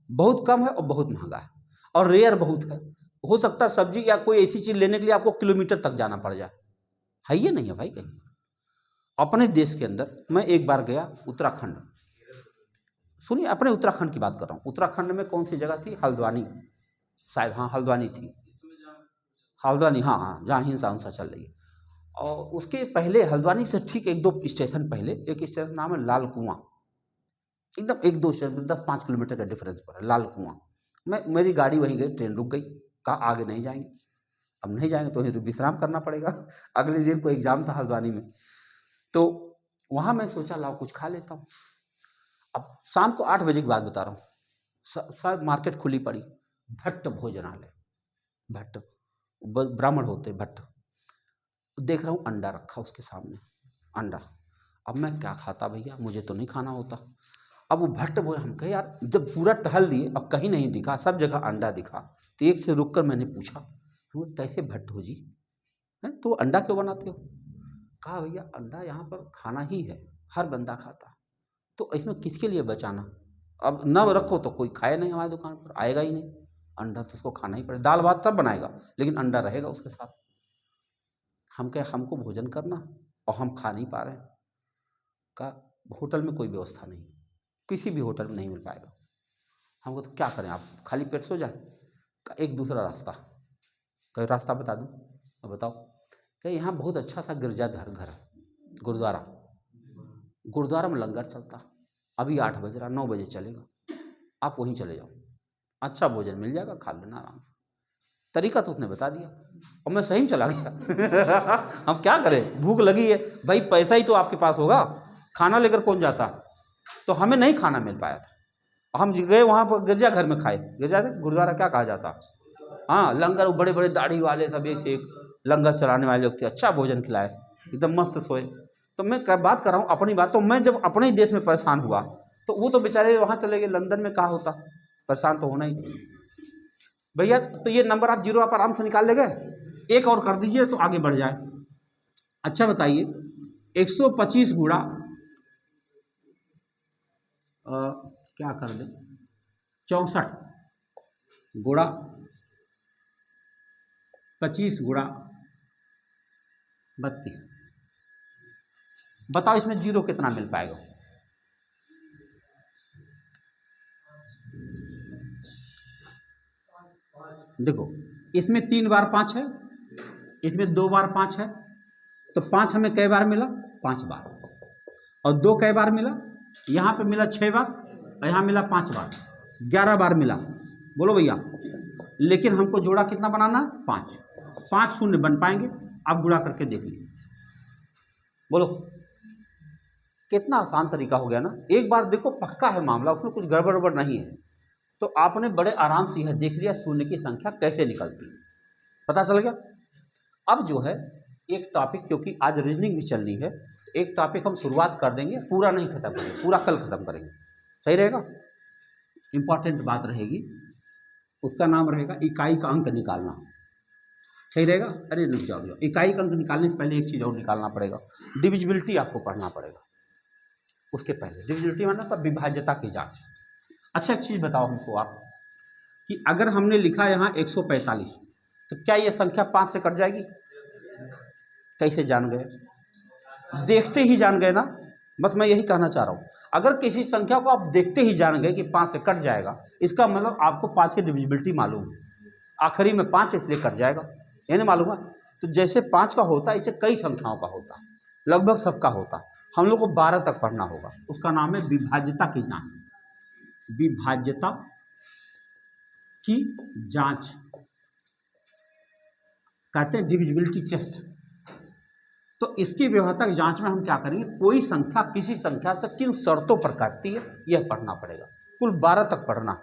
बहुत कम है और बहुत महंगा है, और रेयर बहुत है। हो सकता है सब्जी या कोई ऐसी चीज़ लेने के लिए आपको किलोमीटर तक जाना पड़ जाए। है ये नहीं है भाई कहीं। अपने देश के अंदर मैं एक बार गया उत्तराखंड, सुनिए अपने उत्तराखंड की बात कर रहा हूँ। उत्तराखंड में कौन सी जगह थी? हल्द्वानी शायद, हाँ हल्द्वानी थी, हल्द्वानी, हाँ हाँ, जहाँ हिंसा हिंसा चल रही है। और उसके पहले हल्द्वानी से ठीक 1-2 स्टेशन पहले एक स्टेशन नाम है लाल कुआं, एकदम 1-2 स्टेशन 10-5 किलोमीटर का डिफरेंस पर है लाल कुआं। मेरी गाड़ी वहीं गई, ट्रेन रुक गई, कहा आगे नहीं जाएंगे। अब नहीं जाएंगे तो वहीं विश्राम करना पड़ेगा। अगले दिन को एग्ज़ाम था हल्द्वानी में, तो वहाँ मैं सोचा लाओ कुछ खा लेता हूँ। अब शाम को 8 बजे की बात बता रहा हूँ, शायद मार्केट खुली पड़ी, भट्ट भोजनालय, भट्ट ब्राह्मण होते भट्ट, देख रहा हूँ अंडा रखा उसके सामने, अंडा। अब मैं क्या खाता भैया, मुझे तो नहीं खाना होता। अब वो भट्ट बोले, हम कहे यार जब पूरा टहल दिए और कहीं नहीं दिखा, सब जगह अंडा दिखा, तो एक से रुक कर मैंने पूछा, वो कैसे भट्ट हो जी हैं, तो अंडा क्यों बनाते हो? कहा भैया अंडा यहाँ पर खाना ही है, हर बंदा खाता, तो इसमें किसके लिए बचाना, अब न रखो तो कोई खाए नहीं, हमारी दुकान पर आएगा ही नहीं, अंडा तो उसको खाना ही पड़ेगा, दाल भात सब बनाएगा लेकिन अंडा रहेगा उसके साथ। हम कहे हमको भोजन करना और हम खा नहीं पा रहे हैं। कहा होटल में कोई व्यवस्था नहीं, किसी भी होटल में नहीं मिल पाएगा। हमको तो क्या करें, आप खाली पेट सो जाए? का एक दूसरा रास्ता, कहीं रास्ता बता दूं? अब बताओ। कहीं यहाँ बहुत अच्छा सा गिरजाघर घर है, गुरुद्वारा, गुरुद्वारा में लंगर चलता, अभी 8 बज रहा, 9 बजे चलेगा, आप वहीं चले जाओ, अच्छा भोजन मिल जाएगा, खा लेना आराम से। तरीका तो उसने बता दिया और मैं सही में चला गया। हम क्या करें, भूख लगी है भाई, पैसा ही तो आपके पास होगा, खाना लेकर कौन जाता? तो हमें नहीं खाना मिल पाया था, हम गए वहाँ पर गिरजाघर में खाए, गिरजाघर गुरुद्वारा क्या कहा जाता, हाँ लंगर, बड़े बड़े दाढ़ी वाले सब एक से एक लंगर चलाने वाले लोग थे, अच्छा भोजन खिलाए, एकदम मस्त सोए। तो मैं क्या बात कर रहा हूँ अपनी बात, तो मैं जब अपने ही देश में परेशान हुआ तो वो तो बेचारे वहाँ चले गए, लंदन में कहाँ होता, परेशान तो होना ही था भैया। तो ये नंबर आप जीरो आप आराम से निकाल लेंगे, एक और कर दीजिए तो आगे बढ़ जाए। अच्छा बताइए, 125 गुणा क्या कर दें, 64 गुणा 25 गुणा 32, बताओ इसमें जीरो कितना मिल पाएगा? देखो इसमें 3 बार 5 है, इसमें 2 बार 5 है, तो 5 हमें कई बार मिला, 5 बार, और 2 कई बार मिला, यहाँ पे मिला 6 बार और यहाँ मिला 5 बार, 11 बार मिला। बोलो भैया, लेकिन हमको जोड़ा कितना बनाना है? 5। 5 शून्य बन पाएंगे? आप गुणा करके देख लीजिए, बोलो कितना आसान तरीका हो गया ना। एक बार देखो पक्का है मामला, उसमें कुछ गड़बड़ नहीं है, तो आपने बड़े आराम से यह देख लिया शून्य की संख्या कैसे निकलती है, पता चल गया। अब जो है एक टॉपिक, क्योंकि आज रीजनिंग भी चलनी है, एक टॉपिक हम शुरुआत कर देंगे, पूरा नहीं खत्म करेंगे, पूरा कल खत्म करेंगे, सही रहेगा? इंपॉर्टेंट बात रहेगी, उसका नाम रहेगा इकाई का अंक निकालना, सही रहेगा? अरे रुक जाओ, इकाई का अंक निकालने से पहले एक चीज़ और निकालना पड़ेगा, डिविजिबिलिटी आपको पढ़ना पड़ेगा। उसके पहले डिविजिबिलिटी माना तो विभाज्यता की जांच। अच्छा एक चीज़ बताओ हमको आप, कि अगर हमने लिखा यहाँ 145, तो क्या ये संख्या 5 से कट जाएगी? कैसे जान गए? देखते ही जान गए ना, बस मैं यही कहना चाह रहा हूँ। अगर किसी संख्या को आप देखते ही जान गए कि 5 से कट जाएगा, इसका मतलब आपको 5 की डिविजिबिलिटी मालूम है, आखिरी में 5 इसलिए कट जाएगा, ये नहीं मालूम है? तो जैसे 5 का होता है, इसे कई संख्याओं का होता, लगभग सबका होता, हम लोग को 12 तक पढ़ना होगा, उसका नाम है विभाज्यता की जांच, विभाज्यता की जांच कहते हैं, डिविजिबिलिटी टेस्ट। तो इसकी व्यवहारिक जांच में हम क्या करेंगे, कोई संख्या किसी संख्या से किन शर्तों पर काटती है यह पढ़ना पड़ेगा। कुल 12 तक पढ़ना,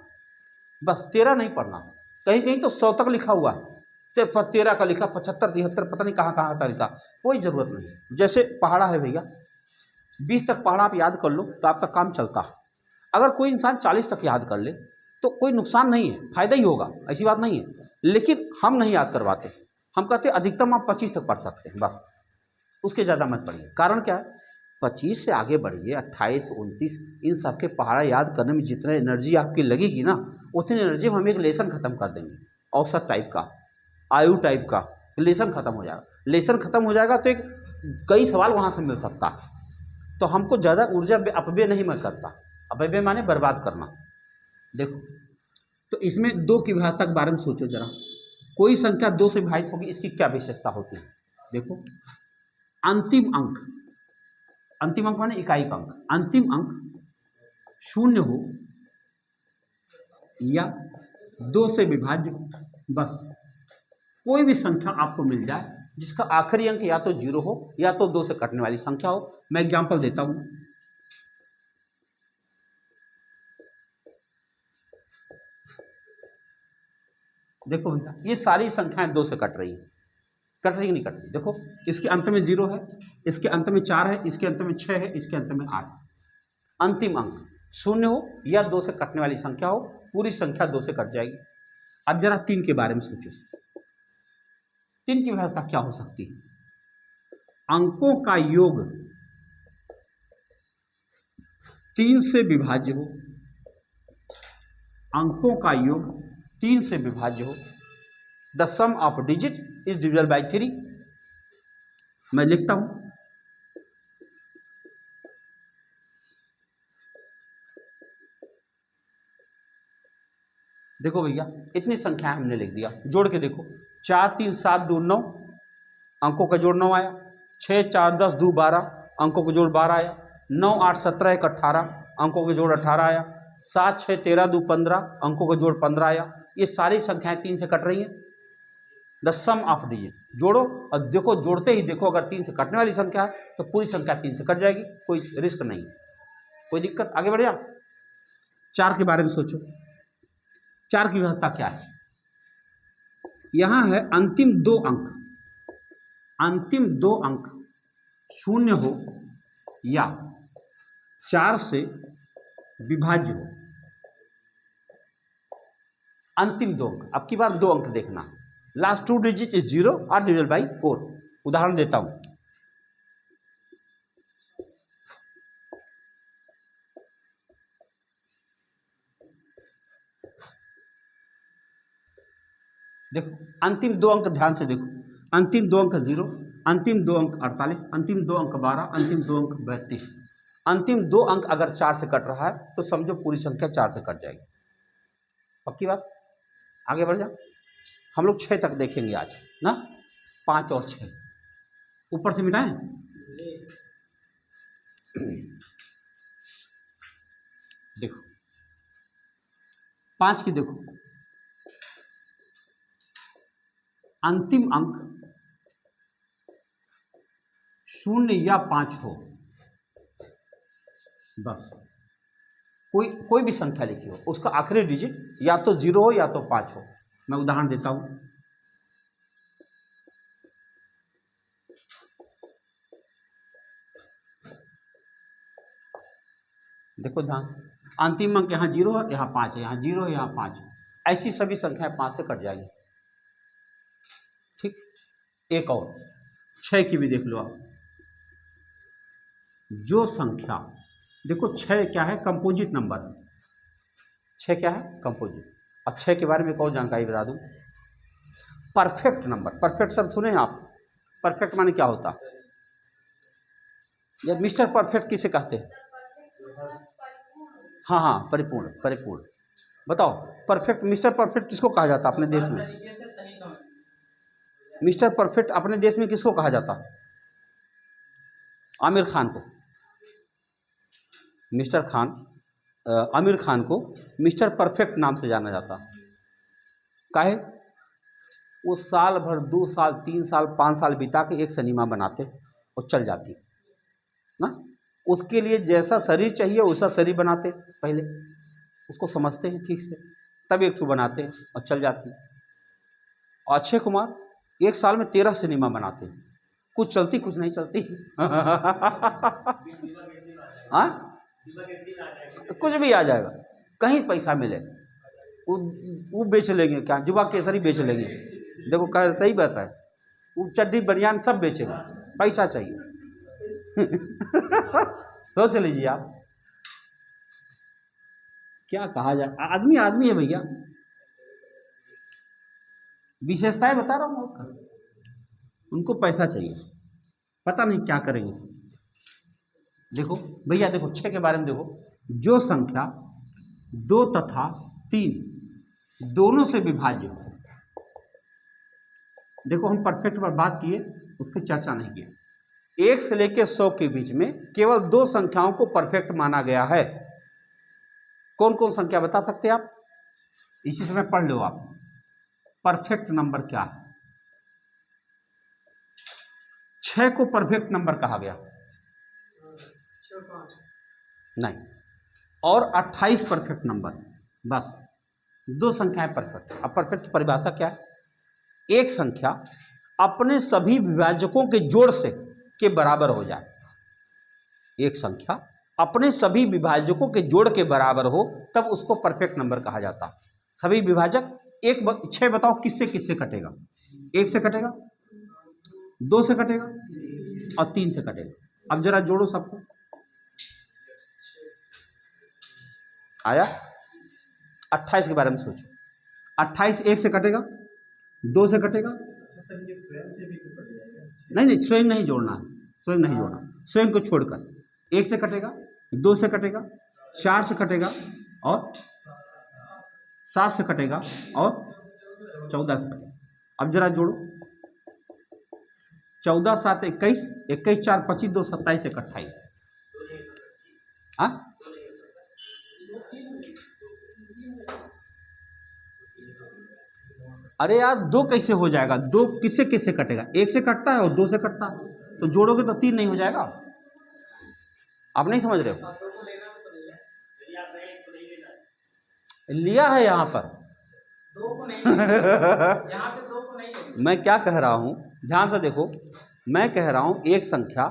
बस 13 नहीं पढ़ना, कहीं कहीं तो 100 तक लिखा हुआ है, 13 का लिखा, 75 73 पता नहीं कहाँ कहाँ था लिखा, कोई ज़रूरत नहीं। जैसे पहाड़ा है भैया, 20 तक पहाड़ा आप याद कर लो तो आपका काम चलता है। अगर कोई इंसान 40 तक याद कर ले तो कोई नुकसान नहीं है, फायदा ही होगा, ऐसी बात नहीं है, लेकिन हम नहीं याद करवाते, हम कहते अधिकतम आप 25 तक पढ़ सकते हैं, बस उसके ज़्यादा मत पढ़िए। कारण क्या है, 25 से आगे बढ़िए, 28 29 इन सब के पहाड़ा याद करने में जितना एनर्जी आपकी लगेगी ना, उतनी एनर्जी में हम एक लेसन ख़त्म कर देंगे, औसत टाइप का, आयु टाइप का लेसन ख़त्म हो जाएगा। लेसन ख़त्म हो जाएगा तो एक कई सवाल वहाँ से मिल सकता है, तो हमको ज़्यादा ऊर्जा अपव्यय नहीं मैं करता, अपव्यय माने बर्बाद करना। देखो तो इसमें 2 की विभाज्यता के बारे में सोचो जरा, कोई संख्या 2 से विभाजित होगी, इसकी क्या विशेषता होती है? देखो अंतिम अंक, अंतिम अंक माने इकाई का अंक, अंतिम अंक 0 हो या 2 से विभाज्य, बस कोई भी संख्या आपको मिल जाए जिसका आखिरी अंक या तो 0 हो या तो 2 से कटने वाली संख्या हो। मैं एग्जांपल देता हूं। देखो भैया, ये सारी संख्याएं 2 से कट रही हैं। कट रही कि नहीं कट रही? देखो, इसके अंत में 0 है, इसके अंत में 4 है, इसके अंत में 6 है, इसके अंत में 8 है। अंतिम अंक 0 हो या 2 से कटने वाली संख्या हो, पूरी संख्या 2 से कट जाएगी। अब जरा 3 के बारे में सोचो। 3 की व्यवस्था क्या हो सकती है? अंकों का योग 3 से विभाज्य हो, अंकों का योग 3 से विभाज्य हो। The sum of digit is divisible by 3। मैं लिखता हूं, देखो भैया, इतनी संख्या हमने लिख दिया, जोड़ के देखो। 4 3 7 2 9, अंकों का जोड़ 9 आया। 6 4 10 2 12, अंकों का जोड़ 12 आया। 9 8 17 1 18, अंकों का जोड़ 18 आया। 7 6 13 2 15, अंकों का जोड़ 15 आया। ये सारी संख्याएं 3 से कट रही हैं। द सम ऑफ डिजिट, जोड़ो और देखो, जोड़ते ही देखो, अगर 3 से कटने वाली संख्या है तो पूरी संख्या 3 से कट जाएगी, कोई रिस्क नहीं, कोई दिक्कत। आगे बढ़ जा। 4 के बारे में सोचो। 4 की व्यवस्था क्या है? यहां है अंतिम 2 अंक, अंतिम 2 अंक 0 हो या 4 से विभाज्य हो। अंतिम 2 अंक, अब की बार 2 अंक देखना। लास्ट 2 डिजिट इज 0 और डिविजल बाई 4। उदाहरण देता हूं, देखो अंतिम 2 अंक ध्यान से देखो। अंतिम 2 अंक 0, अंतिम 2 अंक 48, अंतिम 2 अंक 12, अंतिम 2 अंक 32। अंतिम 2 अंक अगर 4 से कट रहा है तो समझो पूरी संख्या 4 से कट जाएगी। पक्की बात? आगे बढ़ जा। हम लोग 6 तक देखेंगे आज ना। 5 और 6 ऊपर से मिटाएं। देखो 5 की देखो, अंतिम अंक 0 या 5 हो, बस कोई भी संख्या लिखी हो, उसका आखिरी डिजिट या तो 0 हो या तो 5 हो। मैं उदाहरण देता हूं, देखो ध्यान से। अंतिम अंक यहाँ 0 है, यहाँ 5 है, यहाँ 0 है, यहाँ 5 है। ऐसी सभी संख्याएं 5 से कट जाएंगी। ठीक। एक और 6 की भी देख लो आप। जो संख्या, देखो 6 क्या है? Composite number. 6 क्या है? कंपोजिट। और 6 के बारे में एक और जानकारी बता दूं, परफेक्ट नंबर। परफेक्ट शब्द सुने आप? परफेक्ट माने क्या होता? या मिस्टर परफेक्ट किसे कहते हैं? हाँ हाँ, परिपूर्ण, परिपूर्ण। बताओ, परफेक्ट, मिस्टर परफेक्ट किसको कहा जाता अपने देश में? मिस्टर परफेक्ट अपने देश में किसको कहा जाता? आमिर खान को। मिस्टर खान, आमिर खान को मिस्टर परफेक्ट नाम से जाना जाता। काहे? वो साल भर 2 साल 3 साल 5 साल बिता के एक सिनेमा बनाते और चल जाती ना। उसके लिए जैसा शरीर चाहिए वैसा शरीर बनाते, पहले उसको समझते हैं ठीक से, तब एक ठो बनाते हैं और चल जाती। और अक्षय कुमार 1 साल में 13 सिनेमा बनाते, कुछ चलती कुछ नहीं चलती। हाँ, कुछ भी आ जाएगा, कहीं पैसा मिले वो बेच लेंगे। क्या जुबा केसरी बेच लेंगे? देखो कह सही बात है, वो चड्डी बनियान सब बेचेगा, पैसा चाहिए। सोच लीजिए आप, क्या कहा जाए। आदमी आदमी है भैया, विशेषताएं बता रहा हूँ आपका। उनको पैसा चाहिए, पता नहीं क्या करेंगे। देखो भैया, देखो 6 के बारे में देखो। जो संख्या 2 तथा 3 दोनों से विभाज्य हो। देखो हम परफेक्ट पर बात किए, उसकी चर्चा नहीं किए। 1 से लेकर 100 के बीच में केवल 2 संख्याओं को परफेक्ट माना गया है। कौन कौन संख्या बता सकते हैं आप? इसी समय पढ़ लो आप। परफेक्ट नंबर क्या है? 6 को परफेक्ट नंबर कहा गया? 6 5 नहीं। और 28 परफेक्ट नंबर। बस 2 संख्याएं परफेक्ट। अब परफेक्ट की परिभाषा क्या है? एक संख्या अपने सभी विभाजकों के जोड़ से के बराबर हो जाए। एक संख्या अपने सभी विभाजकों के जोड़ के बराबर हो तब उसको परफेक्ट नंबर कहा जाता है। सभी विभाजक 6 बताओ किससे किससे कटेगा? 1 से कटेगा, 2 से कटेगा और 3 से कटेगा। अब जरा जोड़ो सबको। आया? 28 के बारे में सोचो। 28 1 से कटेगा, 2 से कटेगा। नहीं, स्वयं नहीं जोड़ना है, स्वयं नहीं जोड़ना, स्वयं को छोड़कर 1 से कटेगा, 2 से कटेगा, 4 से कटेगा और 7 से कटेगा और 14 से कटेगा। अब जरा जोड़ो। 14 7 21, 21 4 25, 2 27, 1 28। हाँ, अरे यार 2 कैसे हो जाएगा? 2 किससे किससे कटेगा? 1 से कटता है और 2 से कटता है, तो जोड़ोगे तो 3 नहीं हो जाएगा। आप नहीं समझ रहे हो? लिया है यहाँ पर 2 को नहीं यहाँ पे 2 को नहीं। मैं क्या कह रहा हूँ, ध्यान से देखो। मैं कह रहा हूँ एक संख्या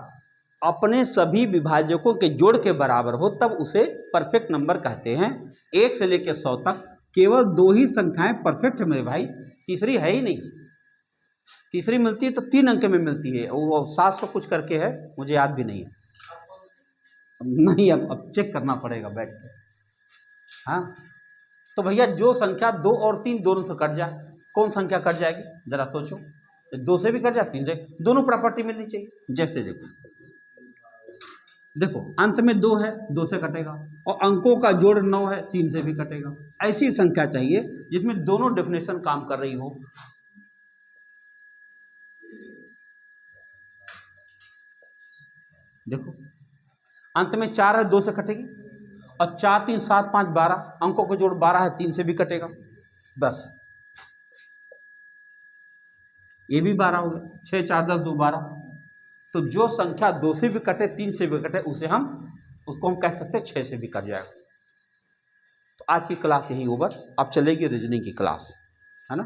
अपने सभी विभाजकों के जोड़ के बराबर हो तब उसे परफेक्ट नंबर कहते हैं। 1 से लेकर 100 तक केवल 2 ही संख्याएं परफेक्ट है मेरे भाई, तीसरी है ही नहीं। तीसरी मिलती है तो 3 अंक में मिलती है, वो 700 कुछ करके है, मुझे याद भी नहीं है। नहीं, अब चेक करना पड़ेगा बैठ के। हाँ, तो भैया जो संख्या 2 और 3 दोनों से कट जाए, कौन संख्या कट जाएगी? जरा सोचो। 2 से भी कट जाए, 3 से, दोनों प्रॉपर्टी मिलनी चाहिए। जैसे देखो अंत में 2 है, 2 से कटेगा, और अंकों का जोड़ 9 है, 3 से भी कटेगा। ऐसी संख्या चाहिए जिसमें दोनों डेफिनेशन काम कर रही हो। देखो अंत में 4 है, 2 से कटेगी, और 4 3 7 5 12, अंकों का जोड़ 12 है, 3 से भी कटेगा। बस ये भी 12 हो गया। 6 4 10 2 12। तो जो संख्या 2 से भी कटे, 3 से भी कटे, उसको हम कह सकते हैं 6 से भी कट जाएगा। तो आज की क्लास यही ओवर। अब चलेगी रीजनिंग की क्लास, है ना।